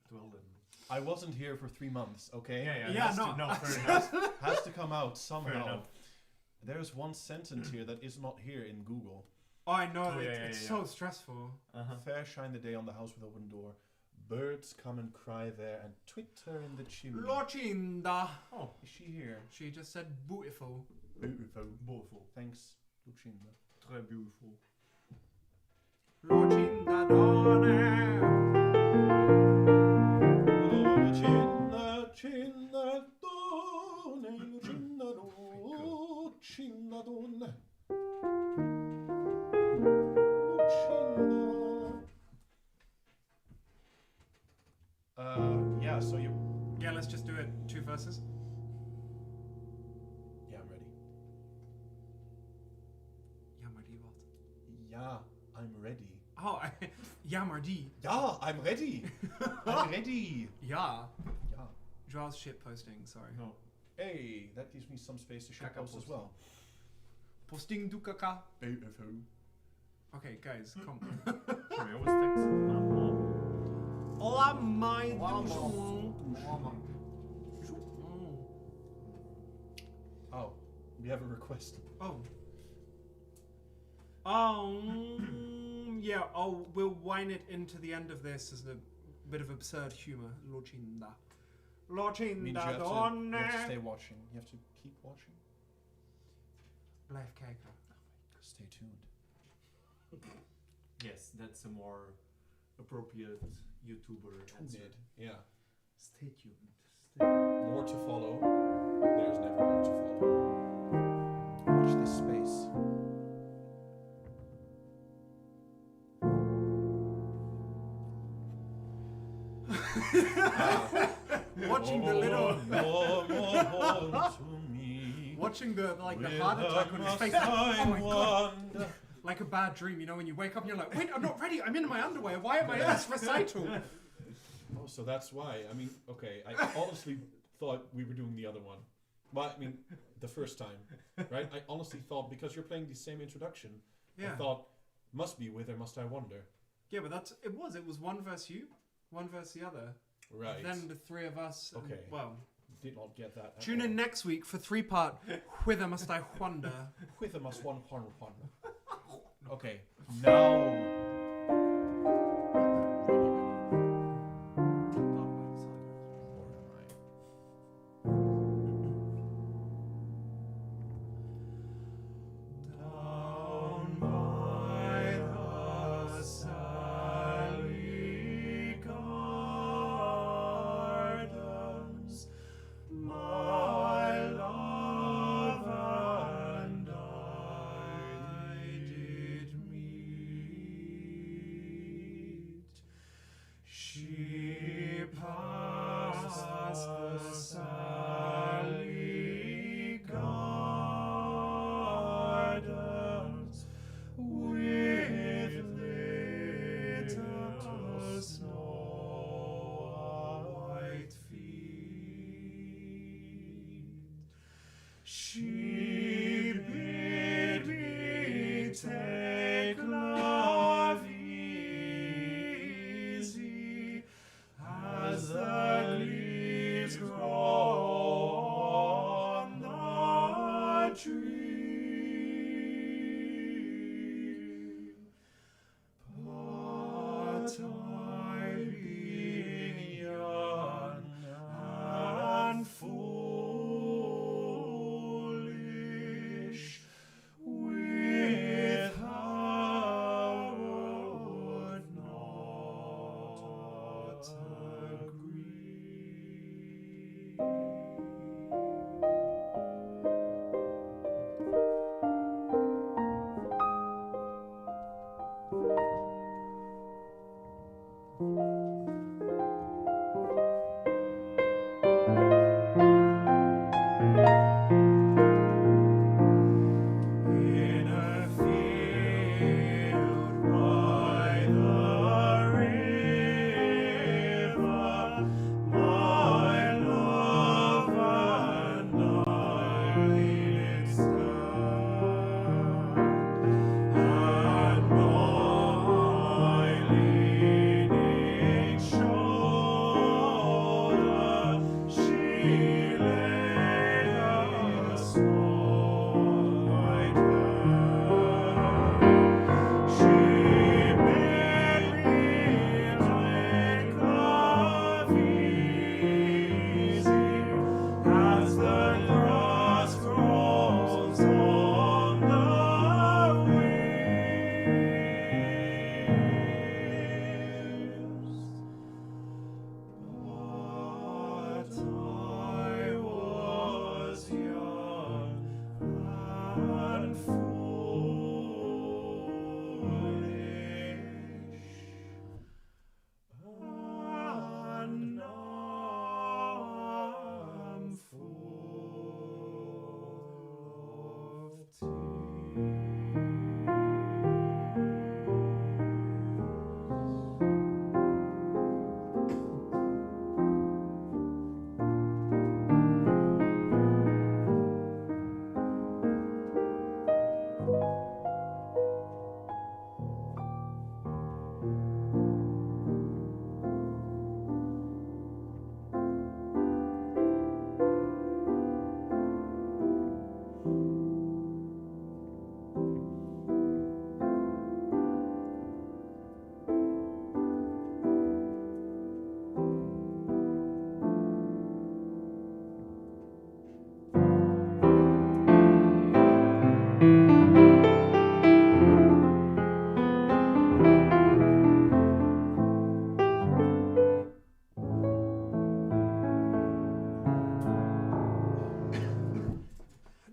Well then. I wasn't here for 3 months, okay? Yeah, Yeah, has no. To, no, fair enough. Has to come out Fair somehow. enough. There's one sentence here that is not here in Google. Oh, I know. Oh, yeah, it's yeah, so yeah. stressful. Uh-huh. Fair shine the day on the house with open door. Birds come and cry there and twitter in the chimney. Lucinda. Oh, Is she here? She just said beautiful. Beautiful. beautiful. Thanks, Lucinda. Très beautiful. Lucinda Donne. Lucinda, Lucinda, Donne, Lucinda, Lucinda, Donne. Yeah, so you... Yeah, let's just do it. 2 verses. Yeah, I'm ready. Yamardi what? Yeah, I'm ready. Oh, Yamardi. Yeah, I'm ready. I'm ready. Yeah. Yeah. Joel's shit posting, sorry. No. Hey, that gives me some space to share Caca post as posting. well. Posting du caca. Beautiful. Okay, guys, come. Sorry, I was texting my mom. Hola, my Oh, we have a request. Oh. Yeah, we'll wind it into the end of this as a bit of absurd humour. Lucinda. Means you Lucinda have Donne. to stay watching. You have to keep watching. Blijf kijken. Stay tuned. Yes, that's a more appropriate YouTuber answer. Tuned. Yeah. Stay tuned. Stay. More to follow. There's never more to follow. Watch this space. Watching the little, More to me. watching the like the With heart attack on his face. Oh my god! wonder. Like a bad dream, you know, when you wake up and you're like, wait, I'm not ready. I'm in my underwear. Why am I in this recital? Oh, so that's why. I mean, okay. I honestly thought we were doing the other one. Well, I mean, the first time, right? I honestly thought because you're playing the same introduction, Yeah. I thought must be Whither Must I Wonder. Yeah, but it was one versus you, one versus the other. Right. Then the 3 of us. and- Okay. well, Did not get that. at tune all. in next week for 3-part Whither Must I Wonder. Whither Must One Wonder. Okay. Now. Down by the Sally Gardens, my love and I did meet. She passed the Sally Gardens with little snow white feet. She bid me take love easy as the leaves grow on the tree. But I, being young and foolish, with her would not agree.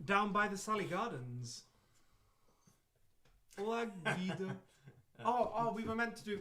Down by the Sally Gardens. La vida. Oh, we were meant to do.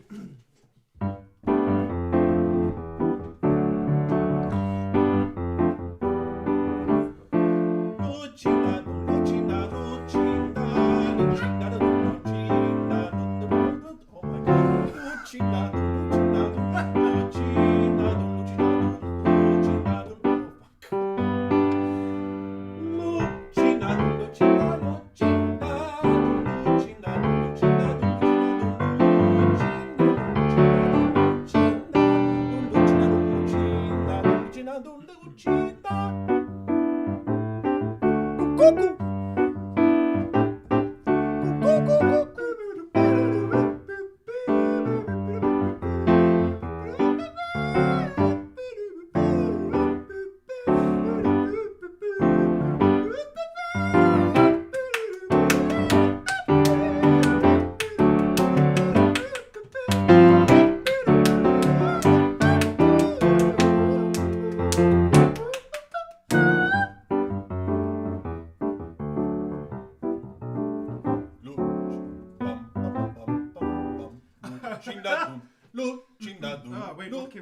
Oh, wait, what key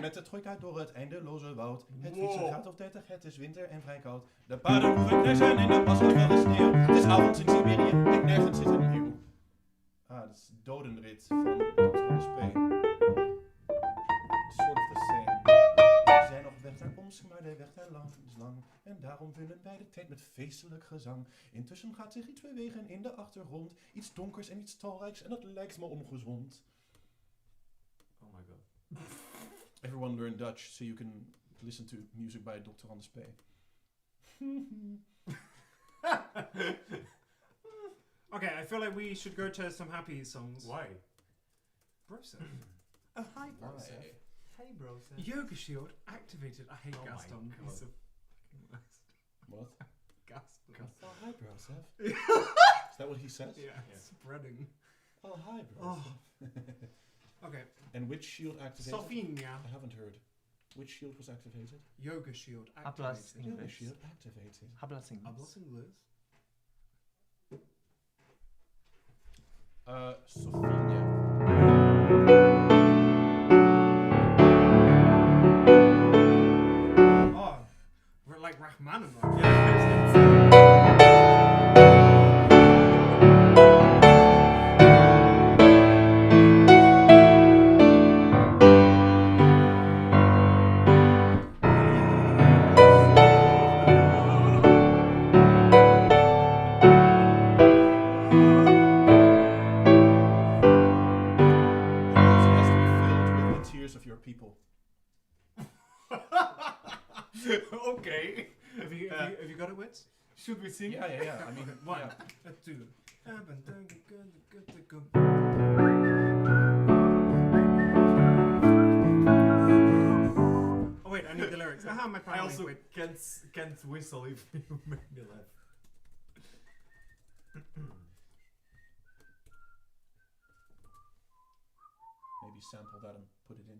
Met de trojka door het eindeloze woud. Het fietsen gaat op 30, het is winter en vrij koud. De paarden hoeven knarsen in de pas gaat wel de sneeuw. Het is avond in Siberië en nergens is een eeuw. Ah, dat is Dodenrit van Dr. Anders P. Sort of the same. We zijn op weg naar Omsk, maar de weg daar lang is lang. En daarom vullen wij de tijd met feestelijk gezang. Intussen gaat zich iets bewegen in de achtergrond. Iets donkers en iets talrijks en dat lijkt me ongezond. Oh my god. Everyone learn Dutch so you can listen to music by Dr. Anders P. Okay, I feel like we should go to some happy songs. Why? Broseph. Oh, hi, Broseph. Why? Hey, bro. Yoga Shield activated. I hate Oh my Gaston. God. He's a What? Gaston. Oh, hi, Broseph. Is that what he says? Yeah, Yeah. spreading. Oh, hi, Oh. Broseph. Okay, And which shield activated? Sofinia. I haven't heard. Which shield was activated? Yoga Shield Hablas activated. Yoga English. shield activated. Hablas English. Hablas inglés. Sofinia. Oh, we're like Rachmaninoff. People. Okay. Have you got it, Wits? Should we sing? Yeah. I mean, One, yeah. two. Oh wait, I need the lyrics. Aha, my I primary. also Wait. can't whistle if you make me laugh. Maybe maybe sample that and put it in.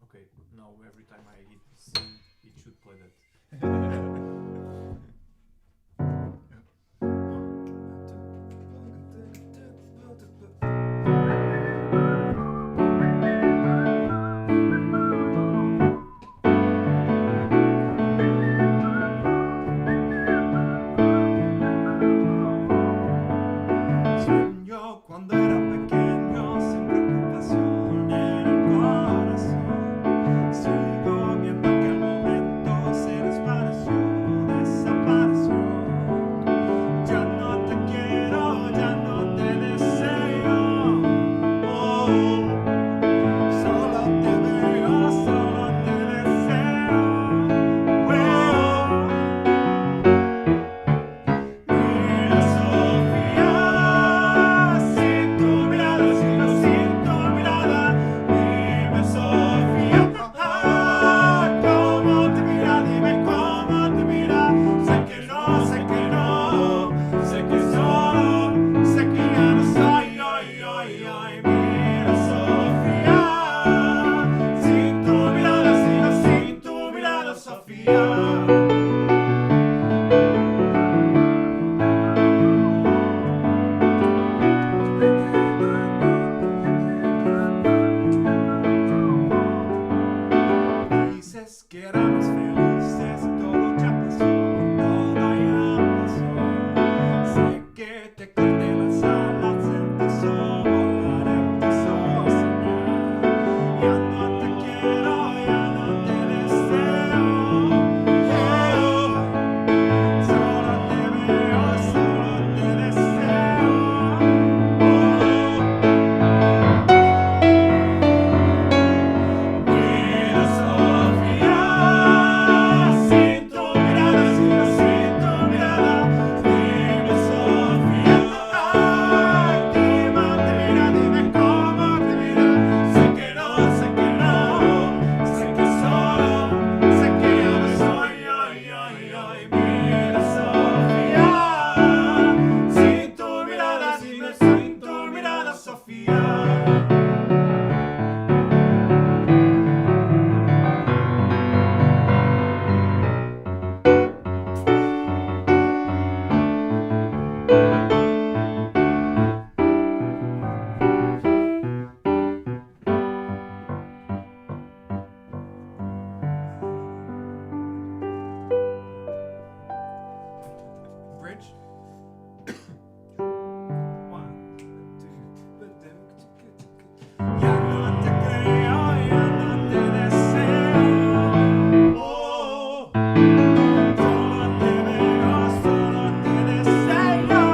Okay, now every time I hit C, it should play that. Sueño cuando era pequeño sin preocupación en el corazón. Sigo viendo que el momento se desvaneció, desapareció. Ya no te quiero, ya no te deseo. Oh, solo te veo, solo te deseo. Oh, mira Sofía, sin tu mirada, sigo sin tu mirada. Dime Sofía, cómo te mira, dime cómo te mira. Sé que no, sé que no, sé que solo, sé que ya no soy, ay, ay, ay. Mira Sofía, sin tu mirada, sigo sin tu mirada, Sofía. Dices que éramos felices, todo ya pasó, todo ya pasó. Sé que te corté las alas, empezó a volar, empezó a soñar. Ya no te quiero, ya no te deseo. Solo te veo, solo te deseo. Mira Sofía, sin tu mirada, sigo sin tu mirada. Dime Sofía, cómo te mira, dime cómo te mira. Sé que no, sé que no, sé que solo, sé que ya no soy, ay, ay, ay. Mira Sofía, sin tu mirada, dime sin tu mirada, Sofía. Bridge. One, two, ya no te creo, ya no te deseo. Oh, solo te veo, solo te deseo.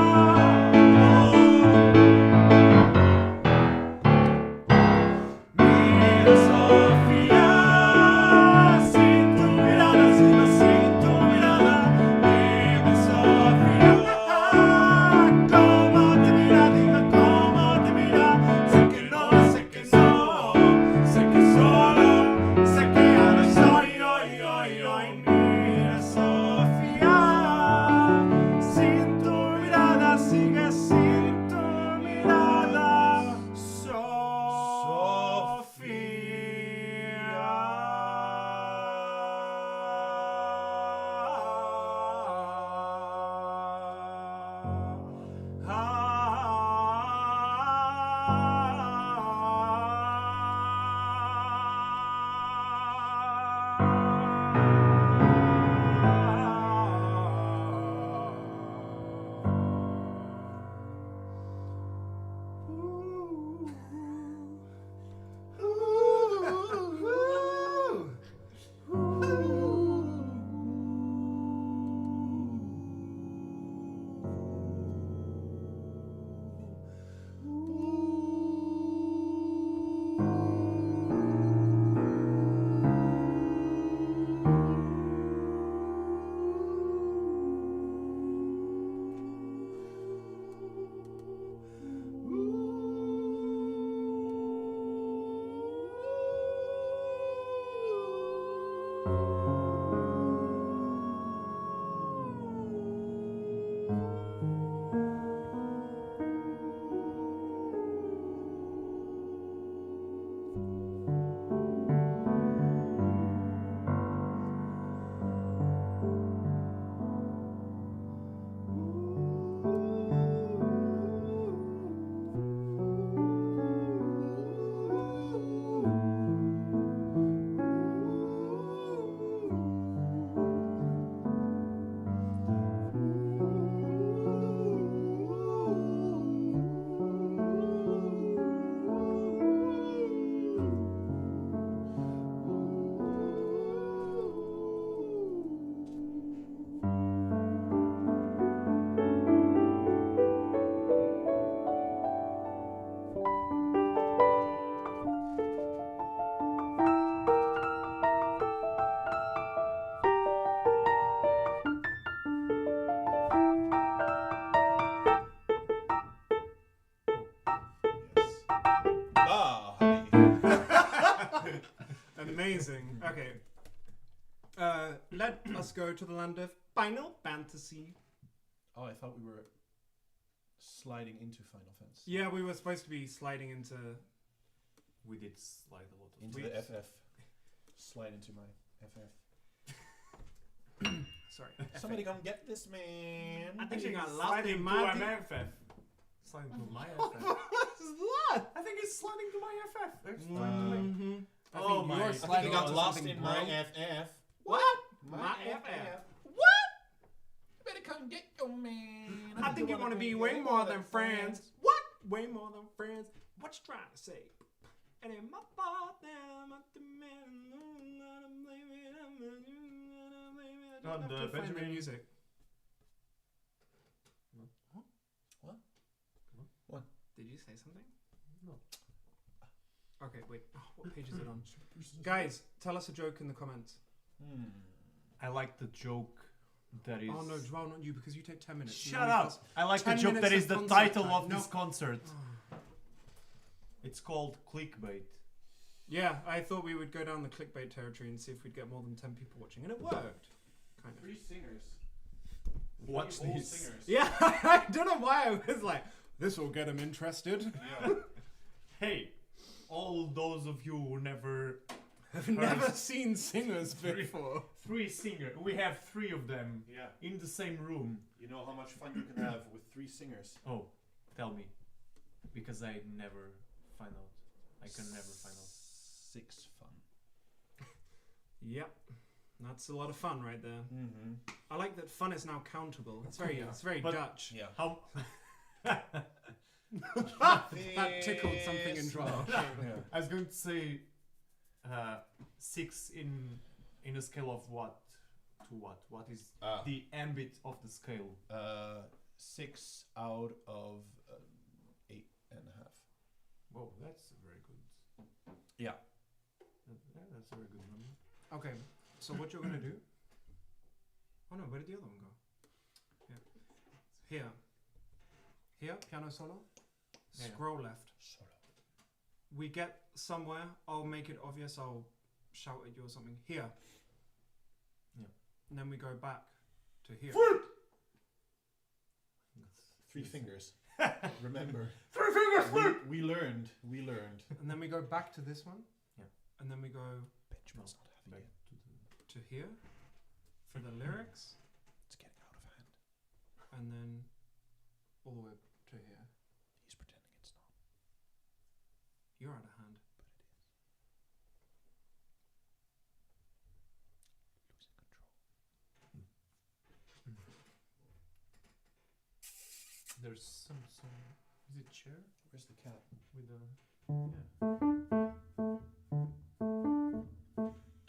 Amazing. Okay. Let us go to the land of Final Fantasy. Oh, I thought we were sliding into Final Fantasy. Yeah, we were supposed to be sliding into. We did slide a lot of Into the FF. Slide into my FF. Sorry. Somebody come get this man. I think you got lost sliding in to my. an FF. Sliding to my FF. What's that? I think it's sliding to my FF. It's Mm-hmm. Oh my you're God. I think sliding you got onto lost something in my brown. FF. What? My My FF. What? Better come get your man. I think you want to be way more than friends. What? Way more than friends. What you trying to say? And in my fault, I'm not the man. On the Find the Benjamin music. What? Did you say something? No. Okay, wait. Oh, what page is it on? Guys, tell us a joke in the comments. I like the joke that is. Oh no, Joel, not you, because you take 10 minutes. Shut up! I like the 10 joke that minutes is of the concert title time. of No. this concert. It's called clickbait. Yeah, I thought we would go down the clickbait territory and see if we'd get more than 10 people watching, and it worked. Kind of. 3 singers. Watch Three old this. singers. Yeah, I don't know why I was like, this will get him interested. Yeah. Hey, all those of you who never I've never seen singers before. 3 singers. We have 3 of them Yeah. in the same room. You know how much fun you can have with 3 singers? Oh, tell me, because I never find out. I can never find out. 6 fun. Yep, that's a lot of fun right there. Mm-hmm. I like that fun is now countable. It's very, Yeah. it's very But- Dutch. Yeah. How? That tickled something in Joel. Yeah. I was going to say 6 in a scale of what to what? What is the ambit of the scale? 6 out of 8.5. Whoa, that's very good. Yeah. That's a very good number. Okay, so what you're gonna do? Oh no, where did the other one go? Here. Here, piano solo. Yeah. Scroll left. Solo. We get somewhere. I'll make it obvious. I'll shout at you or something. Here. Yeah. And then we go back to here. 3 fingers. Remember. 3 fingers. We learned. And then we go back to this one. Yeah. And then we go Benjamin's not having Back it. to the. to here for the lyrics. It's getting out of hand. And then all the way to here. He's pretending it's not. You're out of hand. Losing control. There's some. Is it chair Where's the cat? with a?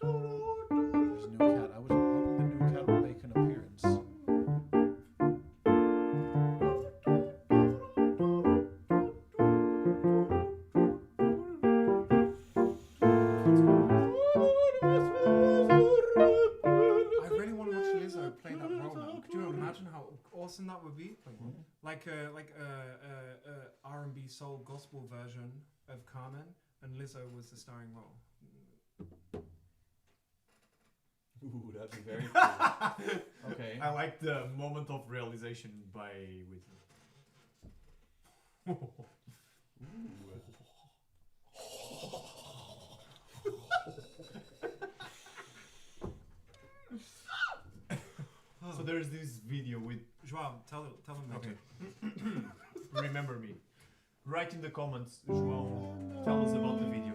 There's a new cat. I was hoping the new cat would make an appearance. I really want to watch Lizzo play that role now. Could you imagine how awesome that would be? Like a R&B soul gospel version of Carmen, and Lizzo was the starring role. Ooh, that'd be very cool. Okay. I like the moment of realization by Whitney. So there's this video with. Joao, tell them. Okay. Remember me. Write in the comments, João. Tell us about the video.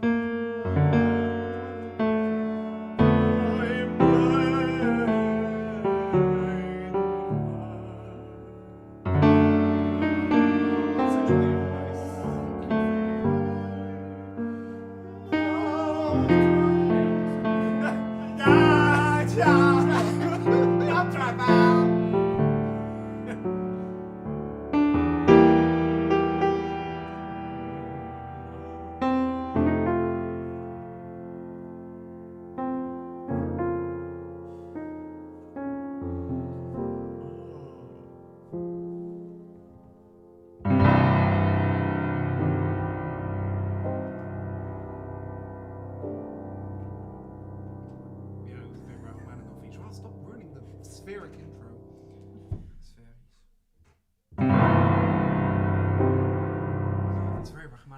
It's actually a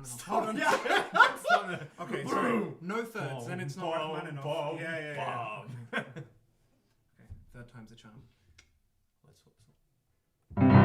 Rachmaninoff. Stop. Hold on. Yeah, that's not a- Okay, sorry. No thirds, then it's not Bum, Rachmaninoff. bum, Yeah. bum. Okay, third time's a charm. Let's hope so.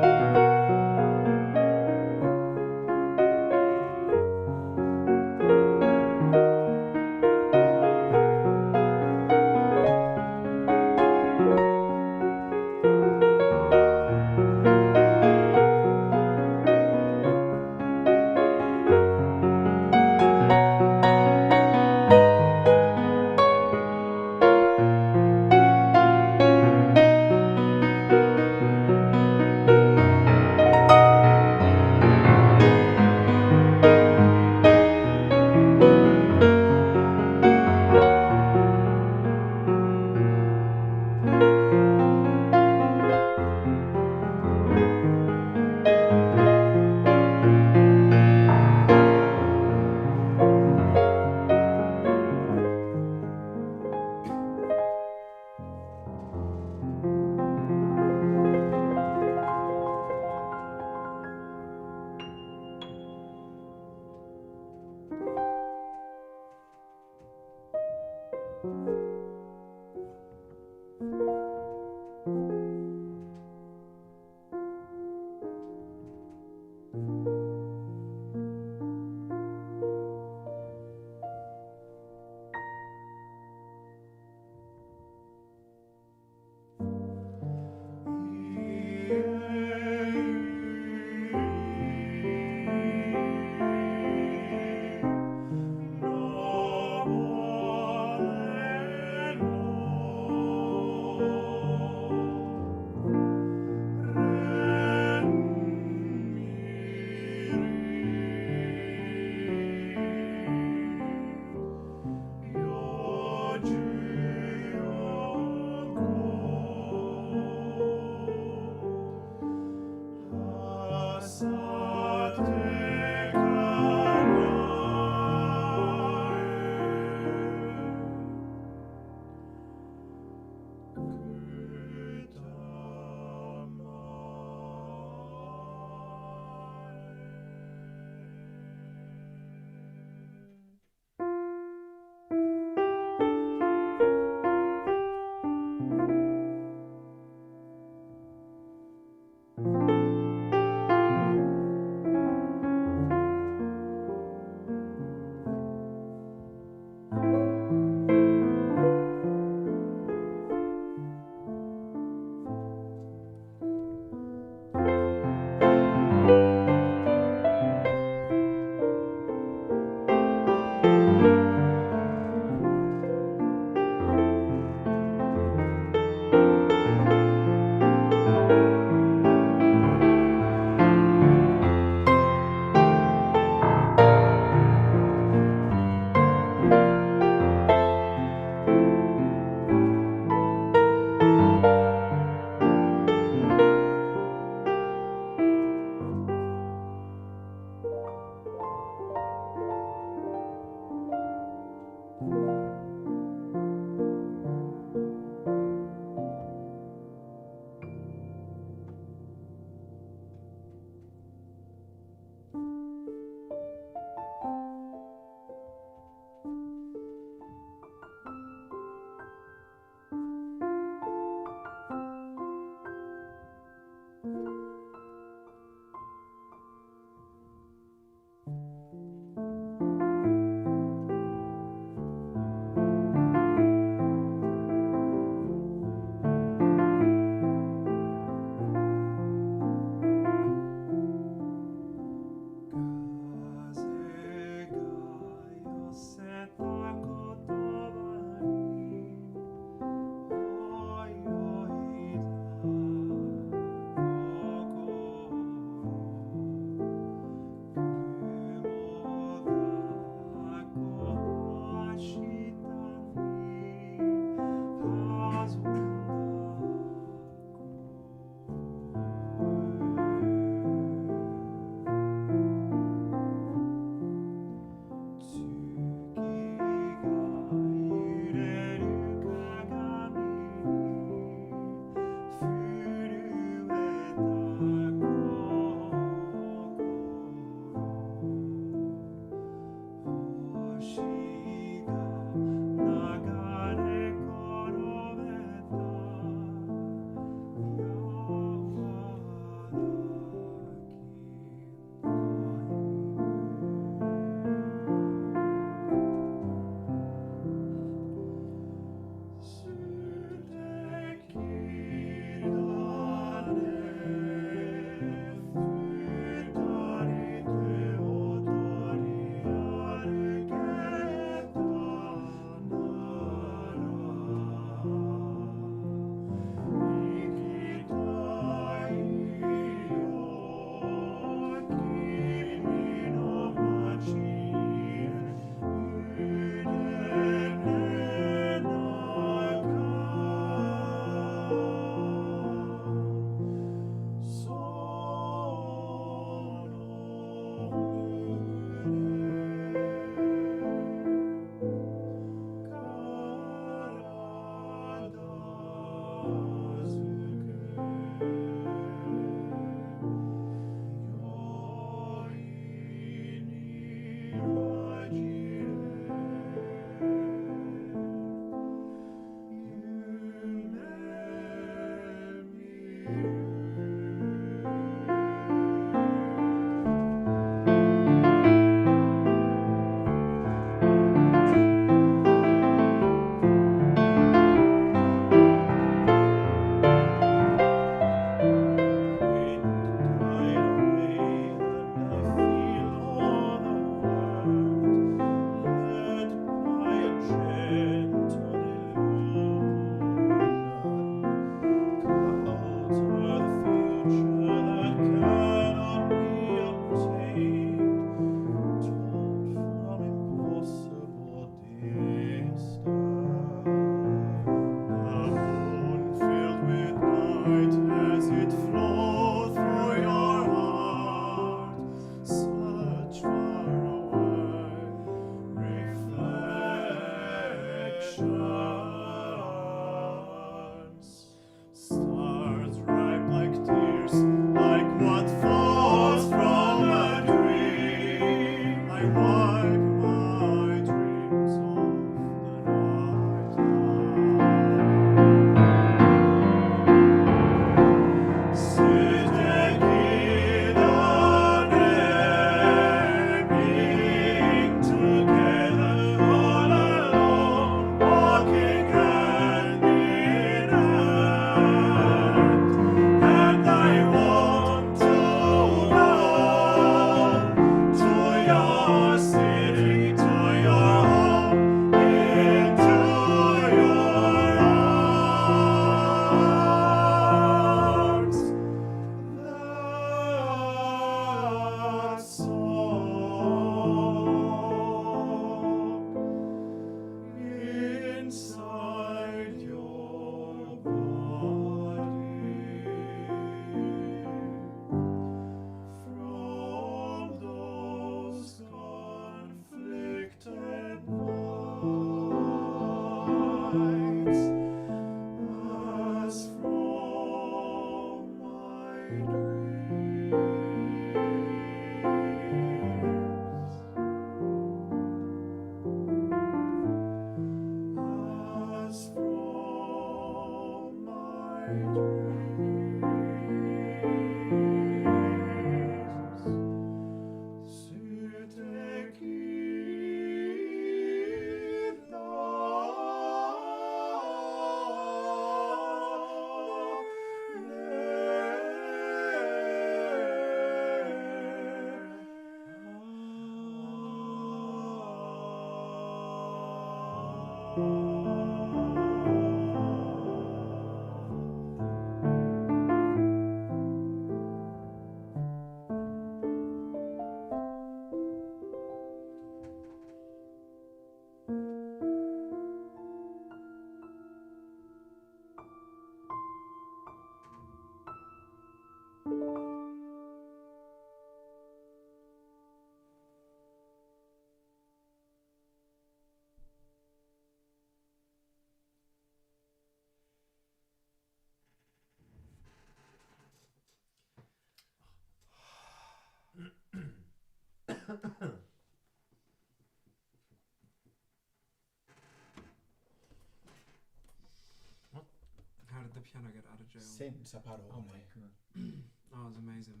How did the piano get out of jail? Senza parole. Oh my god. Oh, it was amazing.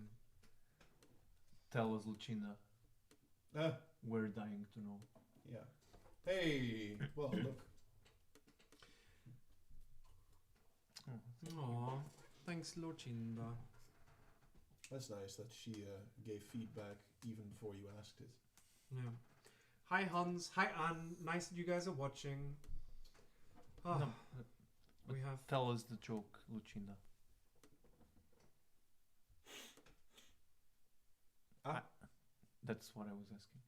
Tell us, Lucinda. We're dying to know. Yeah. Hey, well, look. Aw, thanks, Lucinda. That's nice that she gave feedback even before you asked it. Yeah. Hi, Hans. Hi, Anne. Nice that you guys are watching. Oh, No, we have. tell us the joke, Lucinda. That's what I was asking.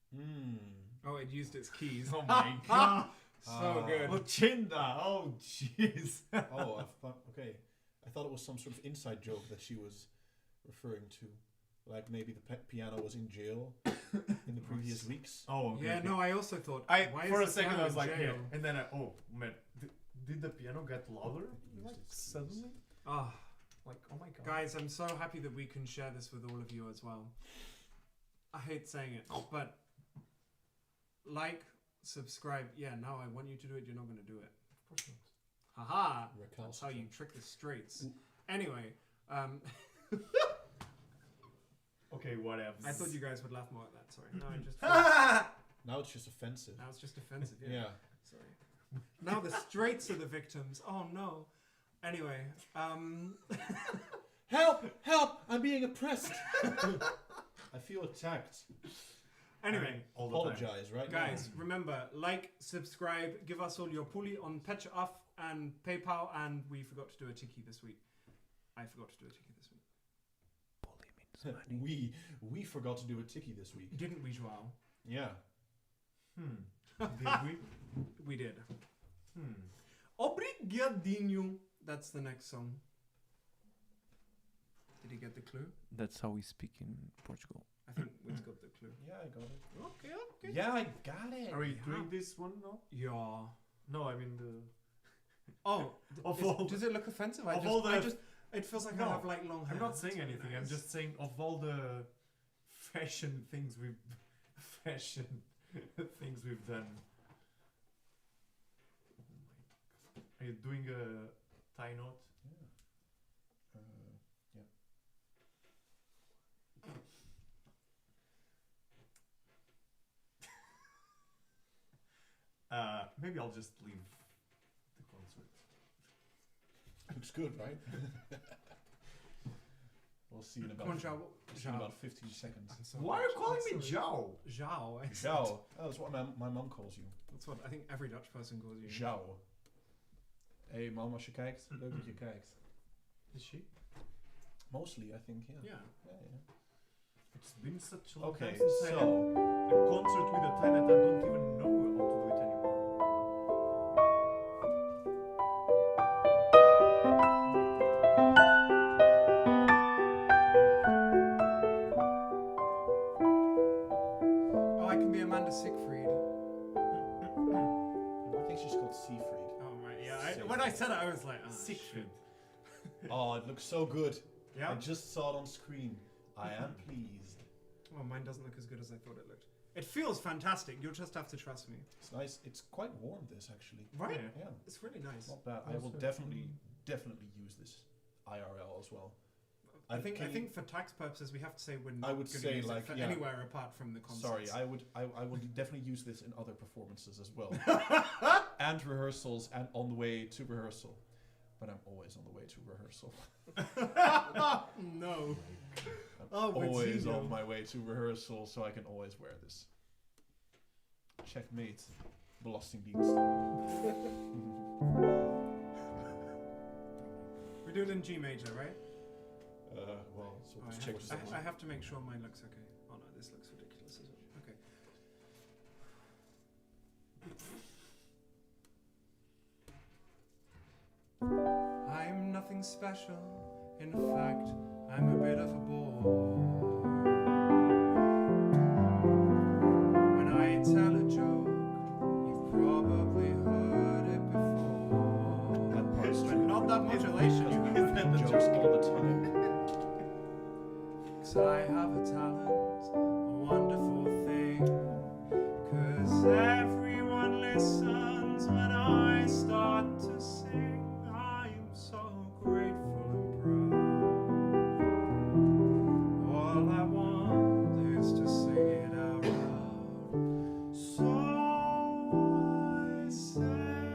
Oh, it used its keys. Oh my god. So good. Lucinda! Oh jeez. Oh, okay. I thought it was some sort of inside joke that she was referring to. Like maybe the piano was in jail in the previous weeks. Oh, okay. Yeah, okay. no, I also thought. Why For a is the second piano I was in like, yeah. jail? And then oh man, did the piano get louder? Like suddenly? Ah, Like oh my god. guys, I'm so happy that we can share this with all of you as well. I hate saying it, but like, subscribe. Yeah, now I want you to do it. You're not going to do it. Of course not. Haha. That's how you trick the straights. Anyway, Okay, whatever. I thought you guys would laugh more at that. Sorry. No, I just. Now it's just offensive. Now it's just offensive. Yeah. Yeah. Sorry. Now the straights are the victims. Oh no. Anyway, Help! Help! I'm being oppressed. I feel attacked. anyway, all the time. Apologize, right? guys, remember, like, subscribe, give us all your puli on Patch Off and PayPal, and we forgot to do a tiki this week. I forgot to do a tiki this week. We forgot to do a tiki this week. Didn't we, Joao? Yeah. Did we? We did. Hmm. Obrigadinho. That's the next song. Did he get the clue? That's how we speak in Portugal. I think Wiz got the clue. Yeah, I got it. Okay, okay. Yeah, I got it. Are we Yeah. doing this one now? Yeah. No, I mean the. Oh, Of all does it look offensive? of all the- It feels like No, I have like long hair. I'm not saying It's anything. I'm nice. just saying of all the fashion things we've done. Are you doing a tie knot? Yeah. Yeah. Maybe I'll just leave the concert. Looks good, right? We'll see in about, Come on, Zhao. see in about 15 seconds. I'm so Why are you Dutch. calling I'm me so- Zhao? Zhao. Zhao. Oh, that's what my mum calls you. That's what I think every Dutch person calls you. Zhao. Hey mam, als je kijkt, leuk dat je kijkt. Is she? Mostly, I think, yeah. Yeah. Yeah. It's been such a long Okay, time since I had so a concert with a tie that I don't even know how to do it anymore. Oh, I can be Amanda Siegfried. I think she's called Siegfried. Oh right, yeah. When I said it, I was like, oh, Siegfried. Oh, it looks so good. shit. Yeah. I just saw it on screen. I am pleased. Well, mine doesn't look as good as I thought it looked. It feels fantastic. You'll just have to trust me. It's nice. It's quite warm, this actually. Right? Yeah. Yeah, It's really nice. not bad. I will Also, definitely use this IRL as well. I think can you- for tax purposes we have to say we're not I would gonna say, use like, it for yeah. anywhere apart from the concerts. Sorry, I would definitely use this in other performances as well, and rehearsals, and on the way to rehearsal. But I'm always on the way to rehearsal. No. I'm Oh, but always Zeno. on my way to rehearsal, so I can always wear this. Checkmate. Belastingdienst. We do it in G major, right? Well, so Oh, just check yourself. I have to make sure mine looks okay. Oh no, this looks ridiculous as well. Okay. I'm nothing special. In fact, I'm a bit of a bore. When I tell a joke, you've probably heard it before. That part's But true. not that modulation. Because we make jokes all the time. 'Cause I have a talent, a wonderful thing. 'Cause everyone listens when I start to sing. I'm so grateful and proud. All I want is to sing it out loud. So I say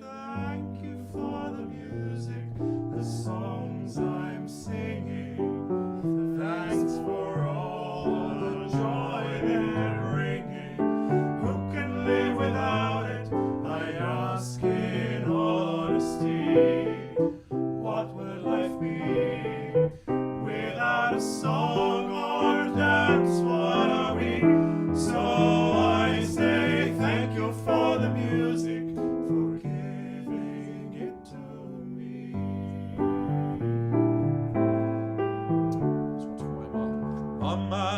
thank you for the music, the songs I'm singing. Thanks for all the joy they're bringing. Who can live without it? I ask in honesty. What would life be without a song or dance? What are we? So I say thank you for the music, for giving it to me. This one's for my mom. Mama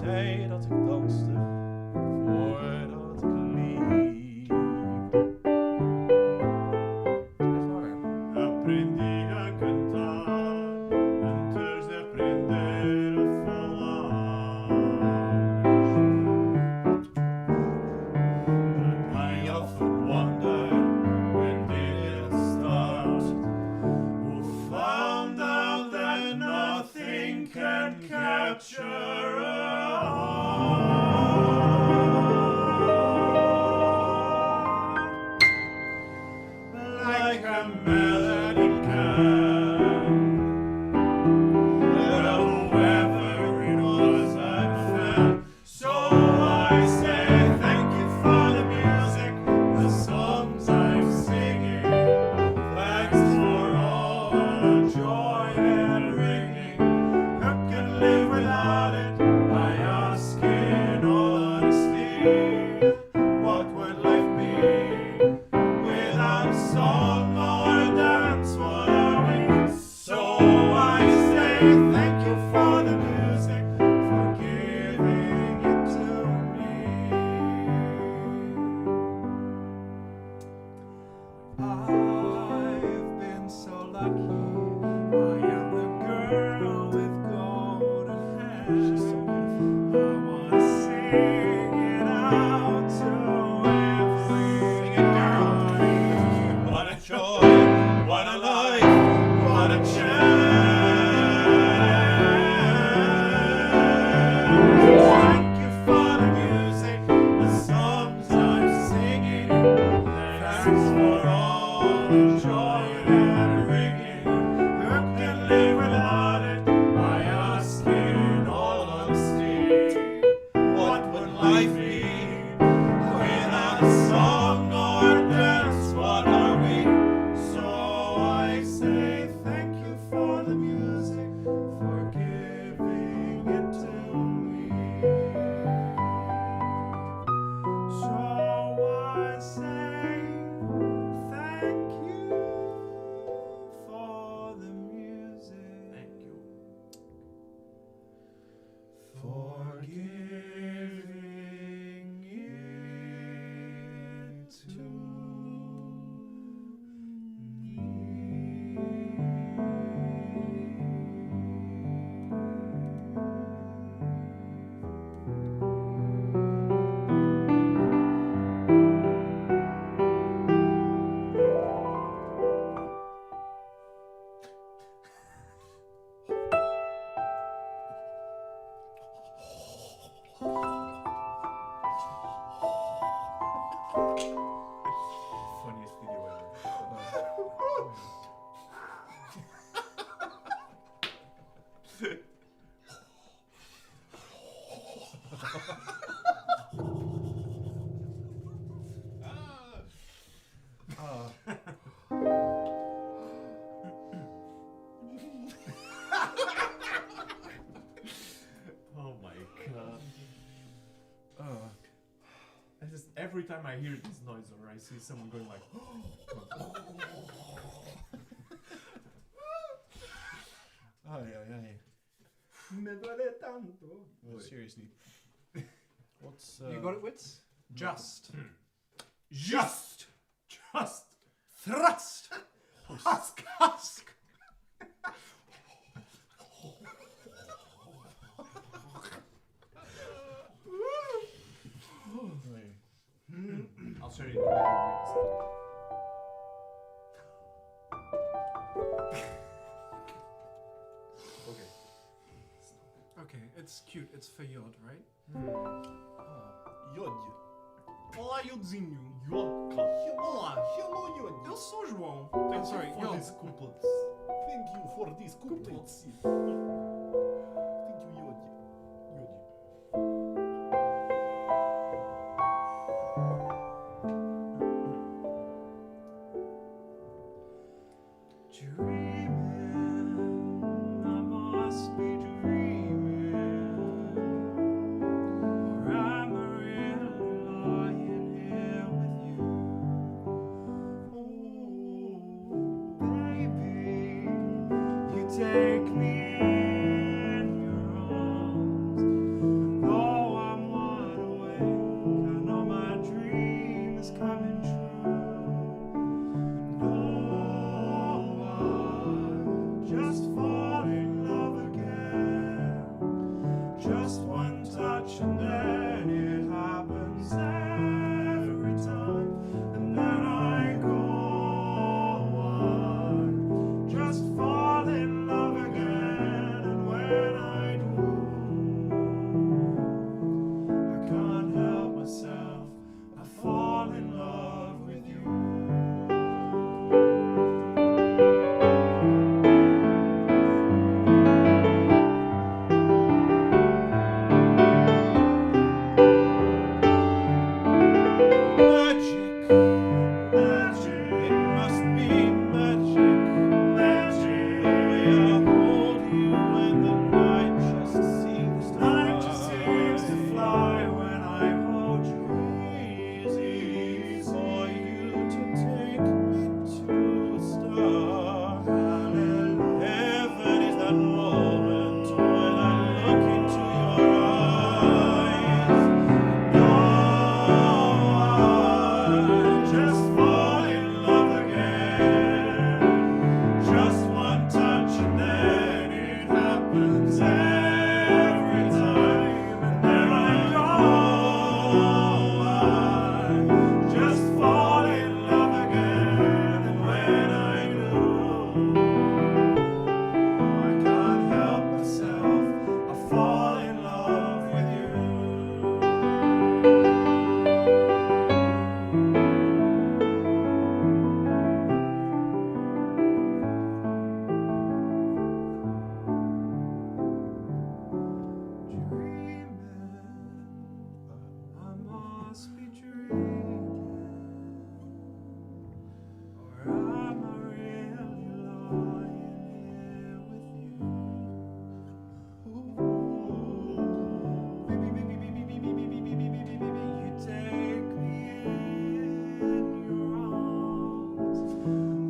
zei dat ik danste voordat ik liep. Echt waar. Aprendi a cantar antes de aprender a falar. I often wonder, when did it start? Who found out that nothing can capture a heart like a melody can? Well, whoever it was, I found. So I say thank you for the music, the songs I'm singing. Thanks for all the joy they're bringing. Who can live without it? I ask in honesty. What would life be without a song or a dance? What are we? So I say thank you for the music, for giving it to me. I've been so lucky. I am the girl with golden hair. She's so beautiful. I wanna sing it out to every girl. What a joy, what a life, what a chance. Thank you for the music, the songs I'm singing. Thanks for all the joy they're bringing. Who can live without it? I ask in all honesty. What would life be without a song or a dance? What are we? So I say thank you for the music, for giving it to me. So I say thank you for the music. Thank you. For giving it to Funniest video ever. every time I hear this noise or I see someone going like, Ay, ay, ay. Me duele tanto. Well, seriously. What's You got it, Wits? Just. just, Thrust. Husk. Husk. Ay. I'll show you. Wait a second. Okay. Okay, it's cute. It's for Yod, right? Yod. Olá, Yodzinho. Yodka. Olá. Hello, Yod. Eu sou João. Thank I'm sorry, you for Yod. these couplets. Thank you for these couplets. Thank you, Yod. Yod. Dreaming, I must be dreaming, or I'm really lying here with you. Oh, baby, you take me in your arms, and though I'm wide awake, I know my dream is coming true. Just fall in love again. Just one touch and then it happens every time. And then I go on. Just fall in love again. And when I do, I can't help myself. I fall in love with you. Magic, magic, it must be magic, magic. The way I hold you and the night just seems to fly when I hold you. Easy for you to take me to a star. Hallelujah. Heaven is that moment when I look into your eyes. No, just fall in love again. Just one touch and then it happens every time. And there I go. I just fall in love again. And when I do, I can't help myself. I fall in love with you. Dreaming, I must be dreaming, or am I really lying here with you? Baby, baby, baby, baby, baby, baby, baby, baby, baby, you take me in your arms.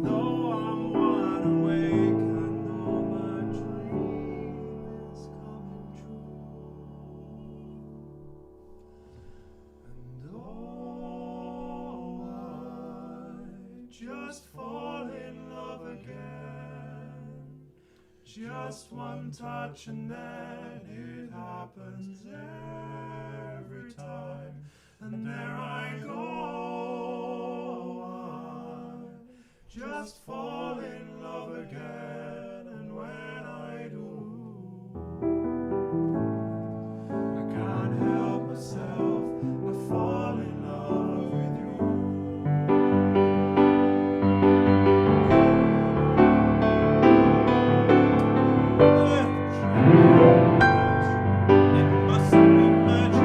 Though I'm wide awake, I know my dream is coming true. And oh, I just fall in love again. Just one touch and then it happens every time. And there I go. I just fall in love again. And when I do, I can't help myself. I fall in love with you. It must be magic,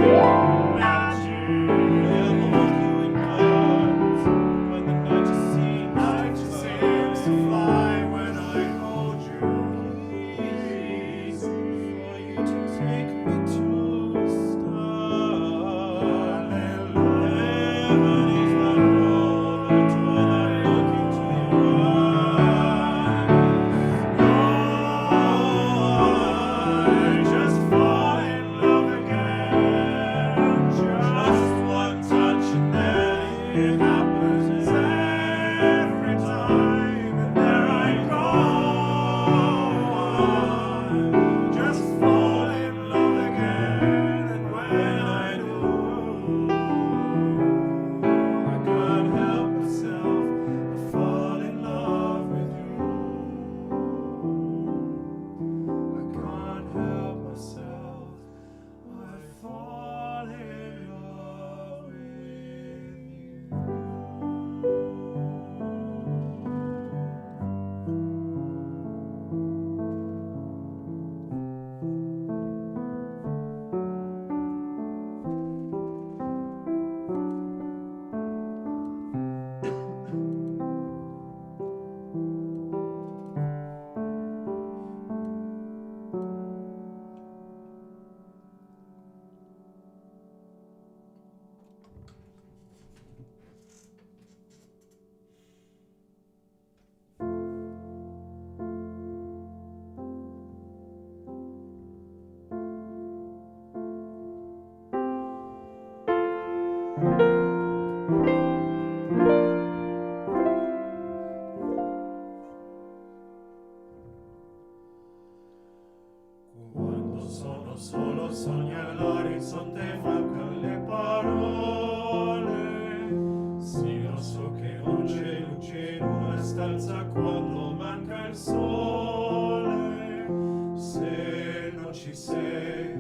magic. When I hold you in my arms, when the night just seems Quando sono solo sogna l'orizzonte manca le parole. Sì, lo so che non c'è luce in una stanza quando manca il sole. Se non ci sei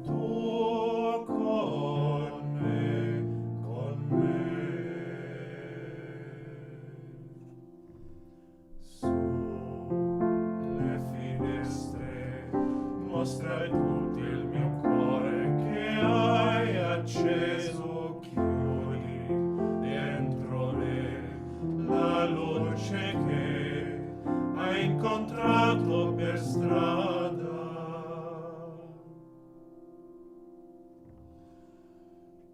tu con me, con me. Sulle finestre mostra tutti il mio cuore che hai acceso, chiudi dentro me la luce che hai incontrato per strada.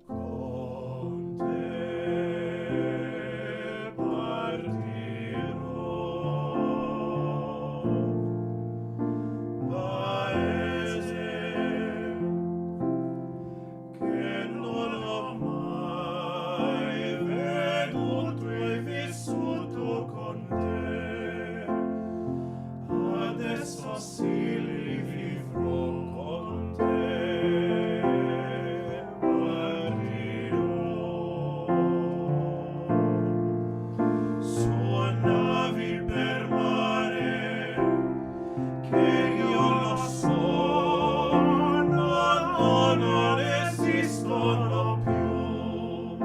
Con te partirò, paese che non ho mai veduto e vissuto con te. Adesso sì li vivrò con te, partirò su navi per mare che io lo so, non esistono più.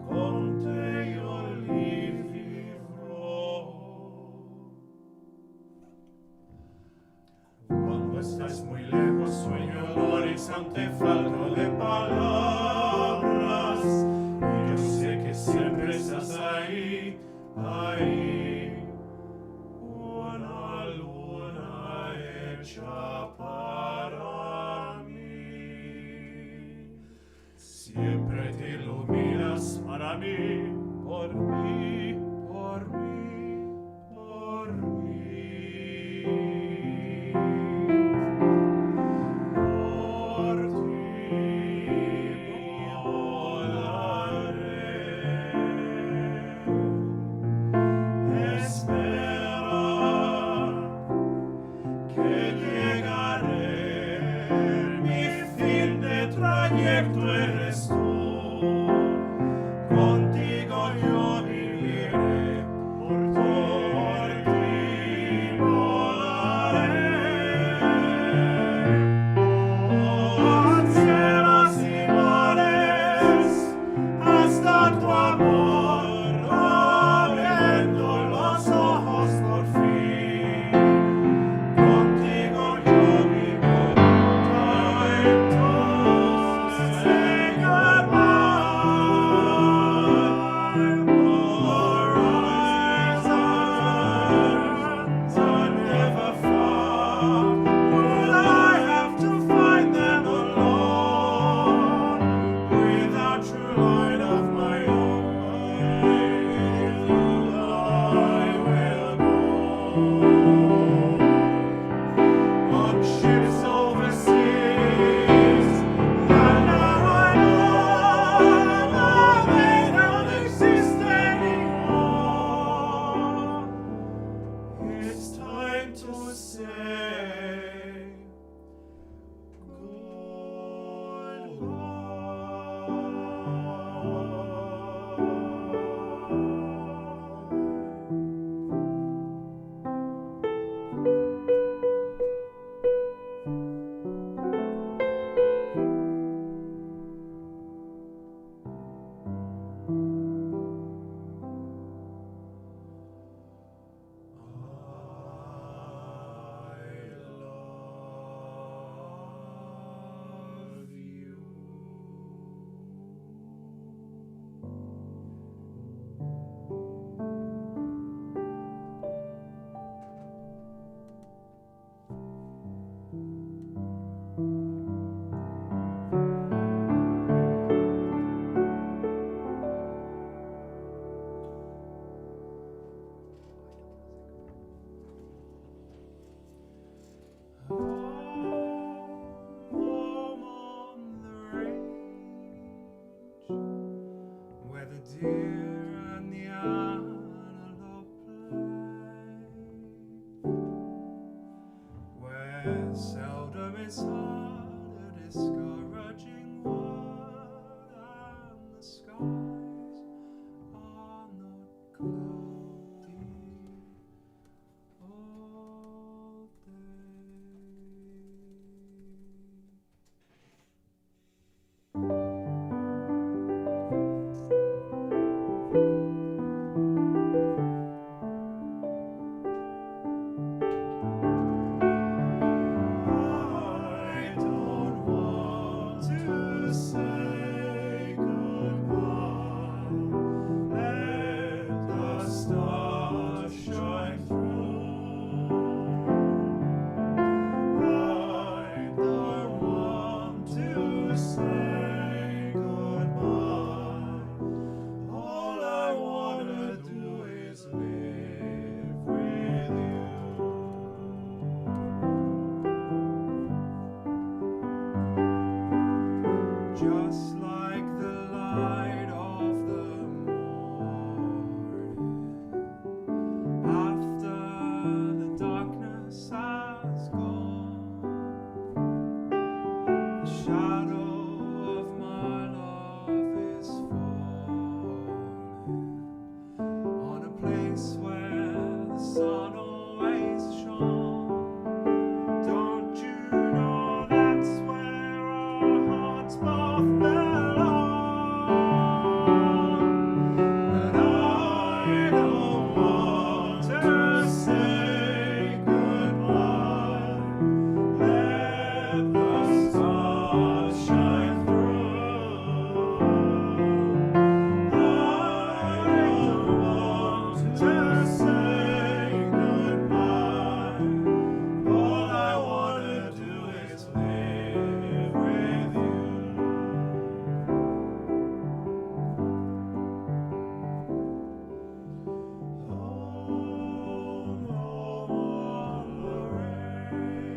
Con te io li vivrò. Cuando estás muy lejos sueño el horizonte, falto de palabras. Y yo sé que siempre estás ahí, ahí. Una luna hecha para mí. Siempre te iluminas para mí, por mí, por mí, por mí. Por ti volaré. Espera que llegaré. Mi fin de trayecto eres tú. Contigo yo viviré. Por ti volaré. Por cielos y mares, hasta tu amor, abriendo los ojos por fin. Contigo yo vivo, entonces, Señor. deer and the antelope play, where seldom is heard a discouraging word, and the skies are not cloudy all day. I don't want to say goodbye. Let the stars shine through. I don't want to say goodbye. All I wanna do is live with you. Just like the light of the morning, after the darkness has gone, the shadow of my love is falling on a place where the sun always shone. Don't you know that's where our hearts both belong? But I don't want to say goodbye. Let the stars shine through. I don't want to say goodbye. All I wanna do is live with you. Home on the range,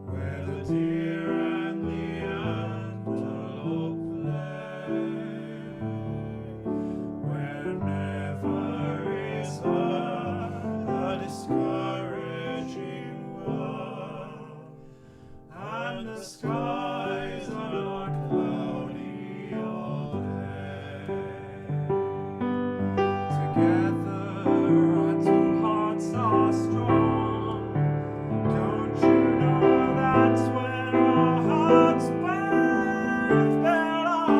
where the deer and the antelope play, where never is heard a discouraging word, and the skies are not cloudy all day. Together our two hearts are strong. Don't you know that's where our hearts both belong?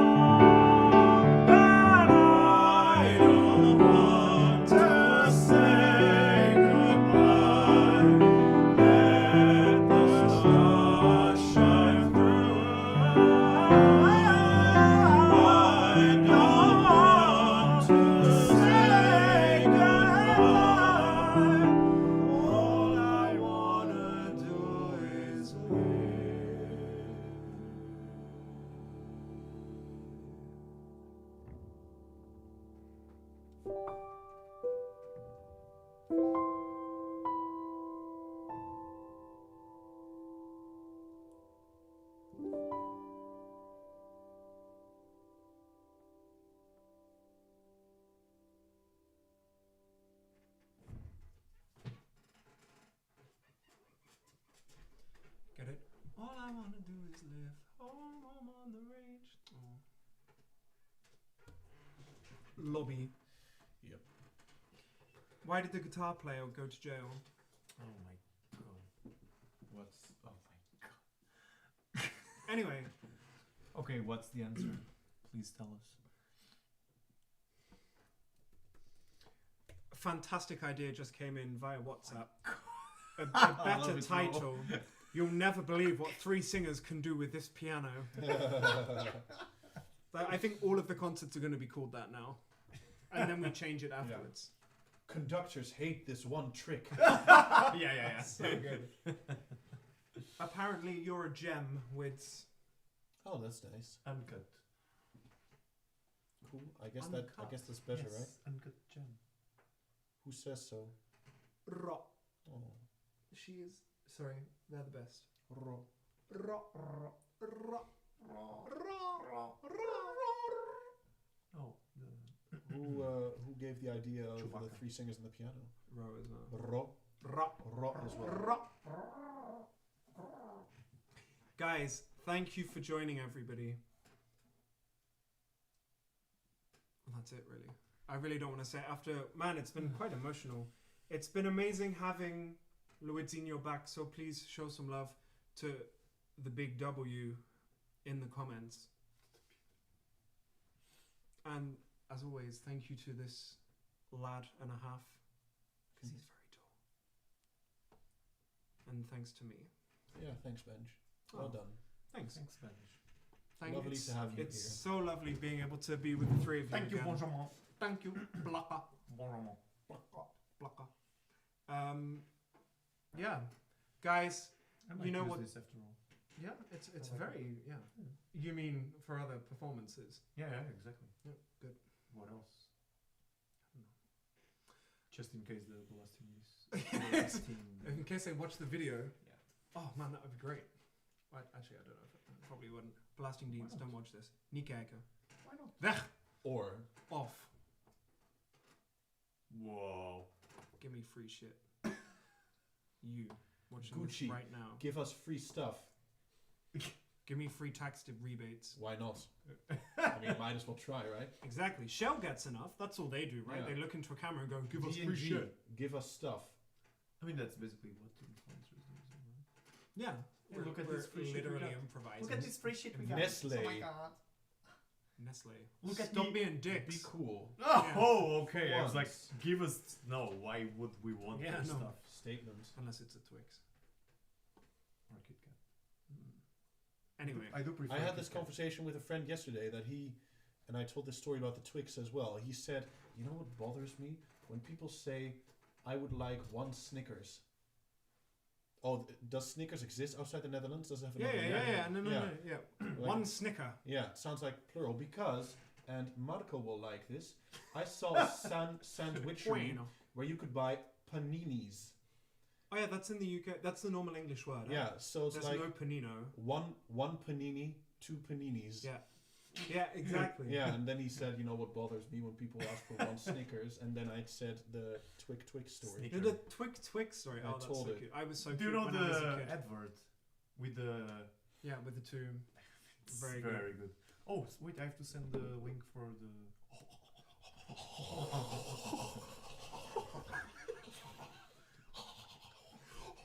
But I don't want to say goodbye. Let the stars shine through. I don't want to say goodbye. All I wanna do is live. Get it? All I wanna do is live home on the range. Lobby. Yep. Why did the guitar player go to jail? Oh my god. What's. Oh my god. Anyway, Okay, what's the answer? Please tell us. a fantastic idea just came in via WhatsApp. A I better love it, title. You'll never believe what 3 singers can do with this piano. I think all of the concerts are going to be called that now. And then we change it afterwards. Conductors hate this one trick. Yeah. So good. Apparently you're a gem with... Oh, that's nice. Uncut. Cool. I guess Uncut. that's better, Yes, right? Uncut gem. Who says so? Ro. Oh. She is... Sorry, they're the best. Ro. Ro, ro, ro, ro, ro, ro, ro. gave the idea of the Chewbacca. three singers and the piano. Ro as well. Ro, ro as well. Ro. Guys, thank you for joining everybody. That's it, really. I really don't want to say after. Man, it's been quite emotional. It's been amazing having Luizinho back. So please show some love to the big W in the comments. And as always, thank you to this lad and a half, because he's very tall. And thanks to me. Yeah, thanks, Benj. Well Oh, done. Thanks. Thanks, Spanish. Lovely it's, to have you it's here. so lovely being able to be with the three of you. Thank you, again. Benjamin. Thank you, Blaka. Benjamin. Blaka. Yeah, guys. I might You know use what- this after all. Yeah, it's I like very You mean for other performances? Yeah, exactly. Yeah, good. What else? I don't know. Just in case the blasting is. In case they watch the video. Yeah. Oh man, that would be great. Actually, I don't know. I probably wouldn't. Blasting Deans, not? don't watch this. Niet kijken. Why not? Weg. Or Off. Whoa. Give me free shit. You. Watching Gucci. this right now. give us free stuff. Give me free tax rebates. Why not? I mean, might as well try, right? Exactly. Shell gets enough. That's all they do, right? Yeah. They look into a camera and go, give us free D&G, shit. give us stuff. I mean, that's basically what influencers do. Yeah. Hey, look at this free shit we literally got. improvising. Look at this free shit we got. Nestle. Oh my god. Nestle. Look at Stop me. being dicks. Be cool. Yeah. Oh, okay. I was like, Once. give us. No, why would we want Yeah, this no. stuff? Statement. Unless it's a Twix. Or Kit Kat. Anyway. I do prefer. I had Kit this Kat. conversation with a friend yesterday that and I told this story about the Twix as well. He said, you know what bothers me? When people say, I would like one Snickers. Oh, does Snickers exist outside the Netherlands? Does it have another name? No, Yeah. yeah. Like- One Snicker. Yeah, it sounds like plural because, and Marco will like this, I saw a sandwichery Bueno. where you could buy paninis. Oh yeah, that's in the UK. That's the normal English word. huh? Yeah, so it's There's like no panino. one panini, two paninis. Yeah. Yeah, exactly. Yeah, and then he said, you know what bothers me when people ask for one Snickers, and then I said the Twix story. Snickers. The Twix story. I Oh, that's so told it. cute. I was so Do cute you know when I was a the kid. advert with the? Yeah, with the two. It's Very very good. good. Oh, wait! I have to send the link for the.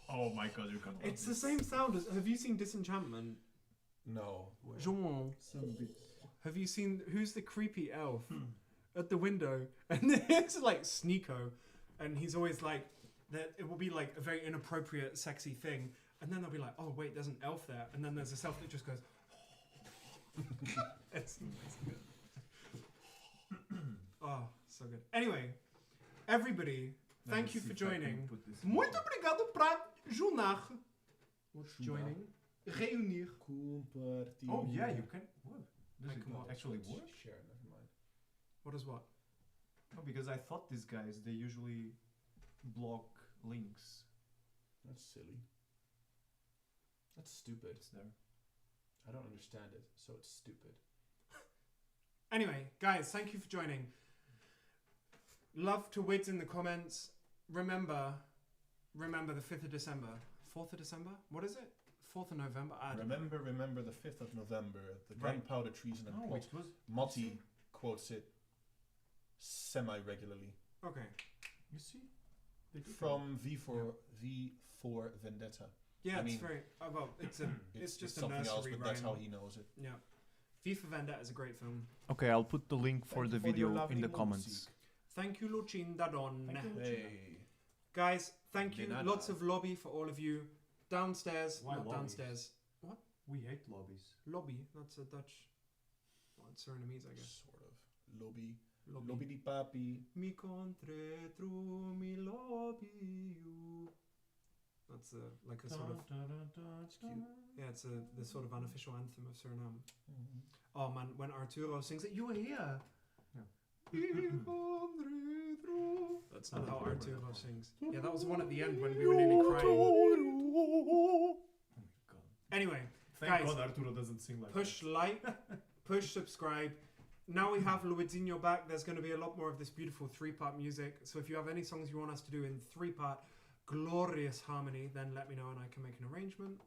Oh my god, you can't. It's the same sound as. Have you seen Disenchantment? No. Jean. Some bits. Have you seen who's the creepy elf at the window? And it's like Sneeko, and he's always like that. It will be like a very inappropriate, sexy thing, and then they'll be like, "Oh wait, there's an elf there," and then there's a elf that just goes. it's good. Oh, so good. Anyway, everybody, thank you for joining. Muito obrigado para joinar. What's Joinar. joining? Reunir. Compartilhar. Oh yeah, you can. What? Does I it can actually Let's work? Share, never mind. What is what? No, because I thought these guys they usually block links. That's silly. That's stupid. It's there. I don't understand it, so it's stupid. Anyway, guys, thank you for joining. Love to Wids in the comments. Remember the 5th of December. 4th of December? What is it? 4th of November? I don't know. Remember the 5th of November, the Right. gunpowder treason and Oh, plot. it was. Motti quotes it semi-regularly. Okay. You see, they do From V for Vendetta. Yeah, I it's mean, very... Oh, well, it's just a something else, nursery but that's rhyme. how he knows it. Yeah. V for Vendetta is a great film. Okay, I'll put the link for Thank the you for your video in lovely the music. comments. Thank you, Lucinda Don. Thank you. Hey. Guys, thank you. Benada. Lots of lobby for all of you. Downstairs. Why not lobbies? downstairs. We hate lobbies. Lobby. That's a Dutch... Well, it's Surinamese, I guess. Sort of. Lobby. Lobby. Lobby di papi. Mi contre tru mi lobby you. That's like a sort of yeah, it's the sort of unofficial anthem of Suriname. Oh man, when Arturo sings it, you were here. Yeah. Mi contre tru. That's not I how don't remember Arturo that sings. Yeah, that was the one at the end when we were nearly crying. Oh my god. Anyway, Thank guys, God Arturo doesn't sing like push that. like, push subscribe. now we have Luizinho back. There's going to be a lot more of this beautiful 3-part music. So if you have any songs you want us to do in 3-part glorious harmony, then let me know and I can make an arrangement.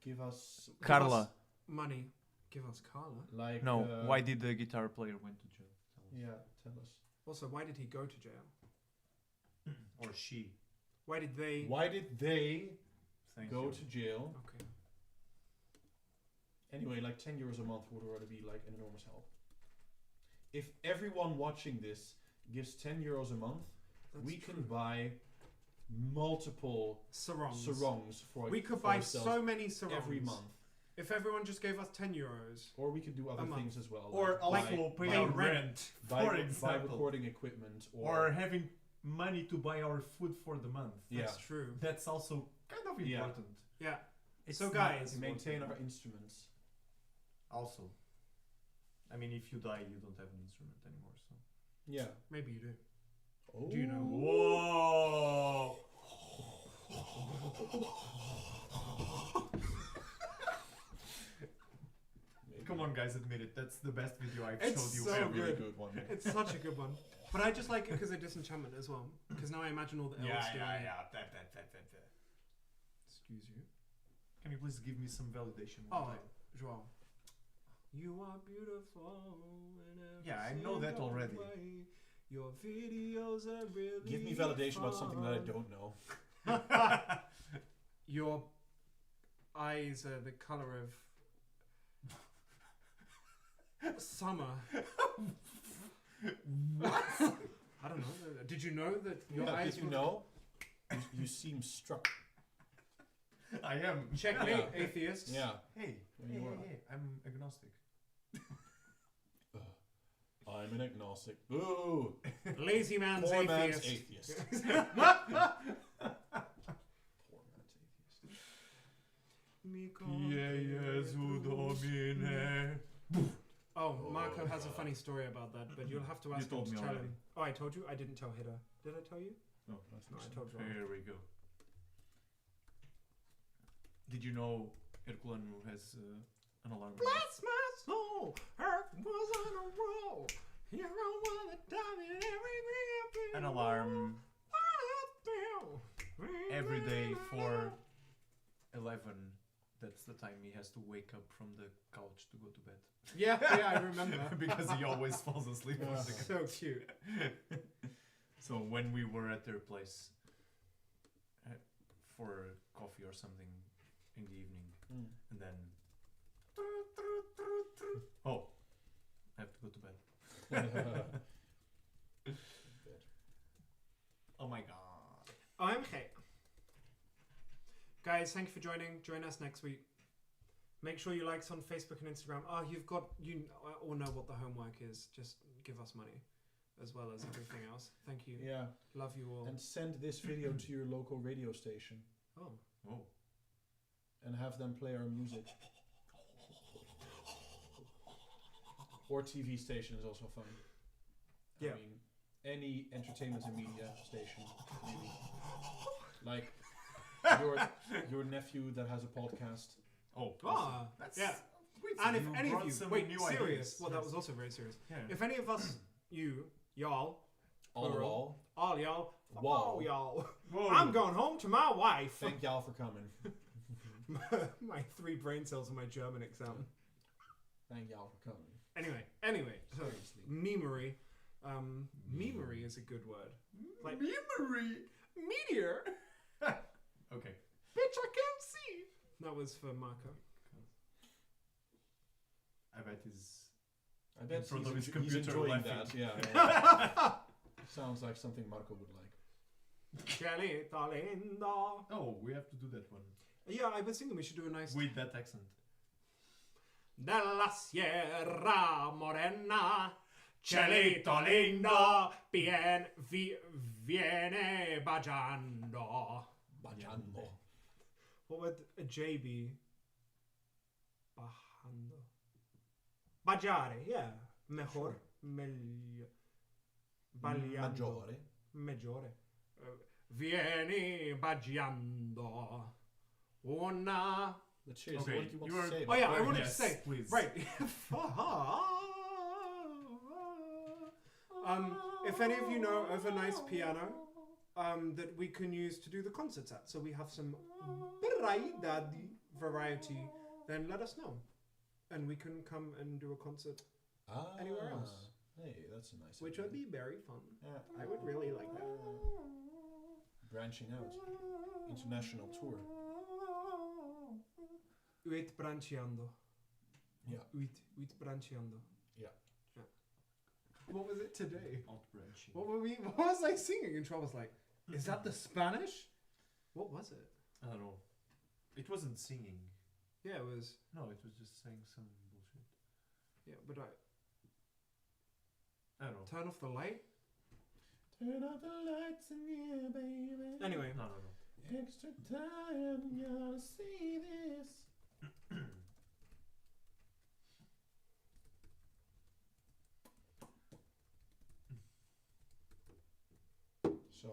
Give us Carla. Money. Give us Carla. like No, why did the guitar player went to jail? Yeah, tell us. Also, why did he go to jail? Or she. Why did they? Why did they Thank go you. to jail? Okay. Anyway, like 10 euros a month would already be like an enormous help. If everyone watching this gives 10 euros a month, That's we true. can buy multiple Sarongs. sarongs for We could for buy ourselves so many sarongs every month. if everyone just gave us 10 euros. Or we could do other month. things as well. Or like also buy, pay our rent. rent, buy, for buy example. recording equipment Or having money to buy our food for the month. yeah, That's true. That's also kind of Yeah. important. Yeah. It's So not guys, maintain important. our instruments. Also, I mean, if you die, you don't have an instrument anymore. So. Yeah. Maybe you do. Oh. Do you know? Whoa! Come on, guys, admit it. That's the best video I've It's showed you so ever. Really good. good one. It's such a good one. But I just like it because of disenchantment as well. Because now I imagine all the elves doing it. Excuse you. Can you please give me some validation? Oh, Joao. You are beautiful in every Yeah, I know that single already. way. Your videos are really Give me validation about something that I fun. don't know. Your eyes are the color of summer. What? I don't know. Did you know that your Yeah, eyes did you were... know? You seem struck. I am. Checkmate, Yeah. atheists. Yeah. Hey, When hey, you were- hey, I'm agnostic. I'm an agnostic. Boo! Lazy man's Poor atheist. man's atheist. Poor man's atheist. Oh, Marco has a funny story about that, but you'll have to ask him told to me tell already. him. Oh, I told you? I didn't tell Hida. Did I tell you? No, No, I told you. Here we go. Did you know Herculano has an alarm? Bless my soul, Earth was on a roll. You know what the time and everything I feel. An alarm every day for 11. That's the time he has to wake up from the couch to go to bed. Yeah, I remember. Because he always falls asleep on the couch. So cute. So when we were at their place for coffee or something in the evening, Mm. and then oh, I have to go to bed. Oh my god. I'm Kate. Guys, thank you for joining. Join us next week. Make sure you like us on Facebook and Instagram. Oh, you all know what the homework is. Just give us money, as well as everything else. Thank you. Yeah. Love you all. And send this video to your local radio station Oh, Oh. and have them play our music. Or TV station is also fun. Yeah. I mean, any entertainment and media station. Really. Like your nephew that has a podcast. Oh. Ah, That's yeah. sweet. And if You any of brought you, some wait, new serious. ideas. Well, that Yes. was also very serious. Yeah. If any of us, y'all, All in Plural. all, all y'all, Whoa. all y'all, Whoa. I'm going home to my wife. thank y'all for coming. My 3 brain cells in my German exam. Thank y'all for coming. Anyway, so Seriously. memery. Memery is a good word. Like memory. meteor. Okay. Bitch, I can't see. That was for Marco. I bet he's. I bet In front he's, of his he's computer enjoying laughing. that. Yeah. Sounds like something Marco would like. Chelita linda. Oh, we have to do that one Yeah, I was thinking we should do a nice. with that accent. Della Sierra Morena, Chelito lindo, viene bajando. Bajando. What would a J be? Bajando. Bajare, yeah. Mejor. Sure. Meglio. Bagliando. Maggiore. Maggiore. Vieni bagiando. Una. But seriously, Okay, what do you want you to are- say Oh about yeah, I Yes, wanted to say. please. Right. If any of you know of a nice piano that we can use to do the concerts at, so we have some variety, then let us know. And we can come and do a concert anywhere else. Hey, that's a nice Which idea. would be very fun. Yeah. I would really like that. Branching out. International tour. Uit brancheando. Yeah. Uit brancheando. Yeah. What was it today? Out-branching. What was I singing? And Troll was like, is that the Spanish? What was it? I don't know. It wasn't singing. Yeah, it was. No, it was just saying some bullshit. Yeah, but I don't know. turn off the light. Turn off the lights in here, baby. Anyway, No. Extra time, you'll see this. So,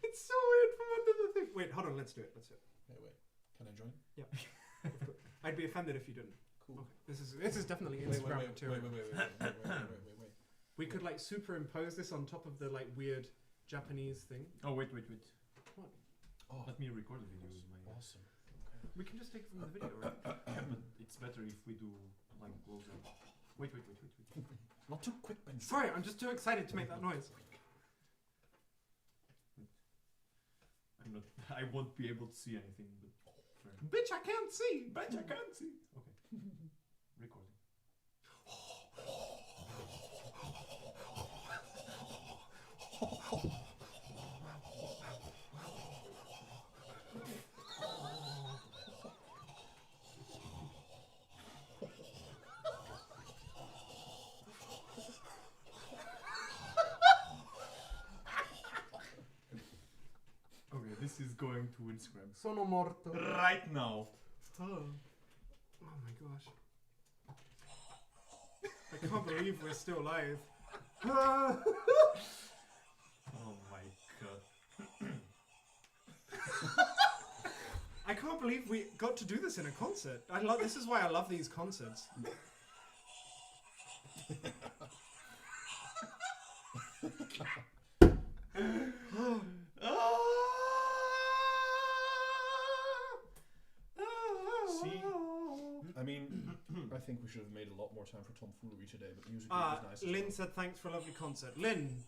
it's so weird from under the thing. Wait, hold on. Let's do it. Wait. Can I join? I'd be offended if you didn't. Cool. Okay. This is definitely Instagram material. Wait. We could like superimpose this on top of the like weird Japanese thing. Oh, wait. What? Oh, Let me record the video with my... awesome. We can just take it from the video, right? Yeah, but it's better if we do like close up. Wait. Not too quick, Ben. Sorry, I'm just too excited to make that noise. I won't be able to see anything, but... Fair. Bitch, I can't see. Bitch, I can't see. Okay. Recording. Okay, this is going to Instagram. Sono morto. Right now. Oh my gosh. I can't believe we're still live. Oh my god. I can't believe we got to do this in a concert. This is why I love these concerts. See? I mean, I think we should have made a lot more time for tomfoolery today, but musically it was nice. as Lynn well. said thanks for a lovely concert. Lynn,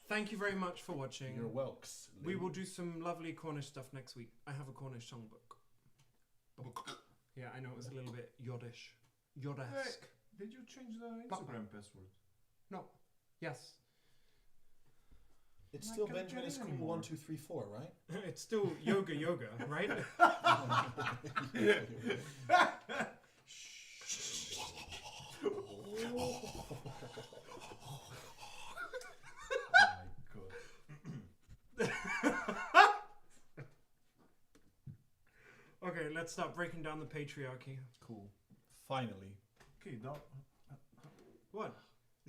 thank you very much for watching. You're welks. We Lynn. will do some lovely Cornish stuff next week. I have a Cornish songbook. Yeah, I know it was a little bit Yoddish. Yodesque. Did you change the Instagram password? No. Yes. It's I still can't Benjamin get is in cool anymore. 1, 2, 3, 4, right? It's still yoga, right? Oh my god. Okay, let's start breaking down the patriarchy. Cool. Finally. Okay, now. What?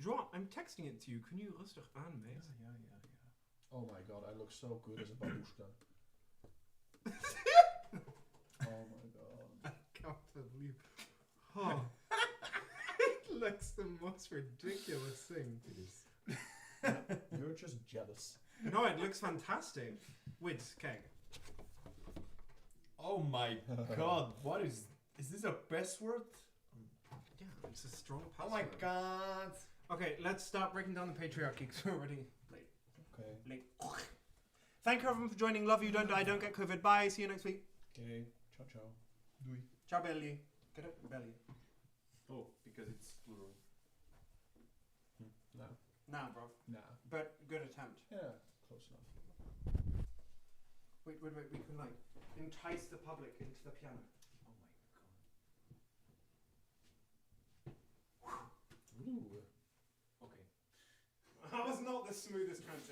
João, I'm texting it to you. Can you rustig aan, mate? Yeah. Oh my god, I look so good as a babushka. Oh my god. I can't believe. Oh. It looks the most ridiculous thing. It is. You're just jealous. No, it looks fantastic. With keg. Oh my god, what is this a password? Yeah, it's a strong Oh password. my god. Okay, let's start breaking down the patriarchy because we're already late. Okay. Thank you everyone for joining. Love you. Don't die. Don't get COVID. Bye. See you next week. Okay. Ciao, ciao. Doei. Ciao, belly. Get it? Belly. Oh, because it's plural. No. Nah, bro. Nah. But good attempt. Yeah, close enough. Wait. We can like entice the public into the piano. Oh my god. Ooh. Okay. That was not the smoothest transition.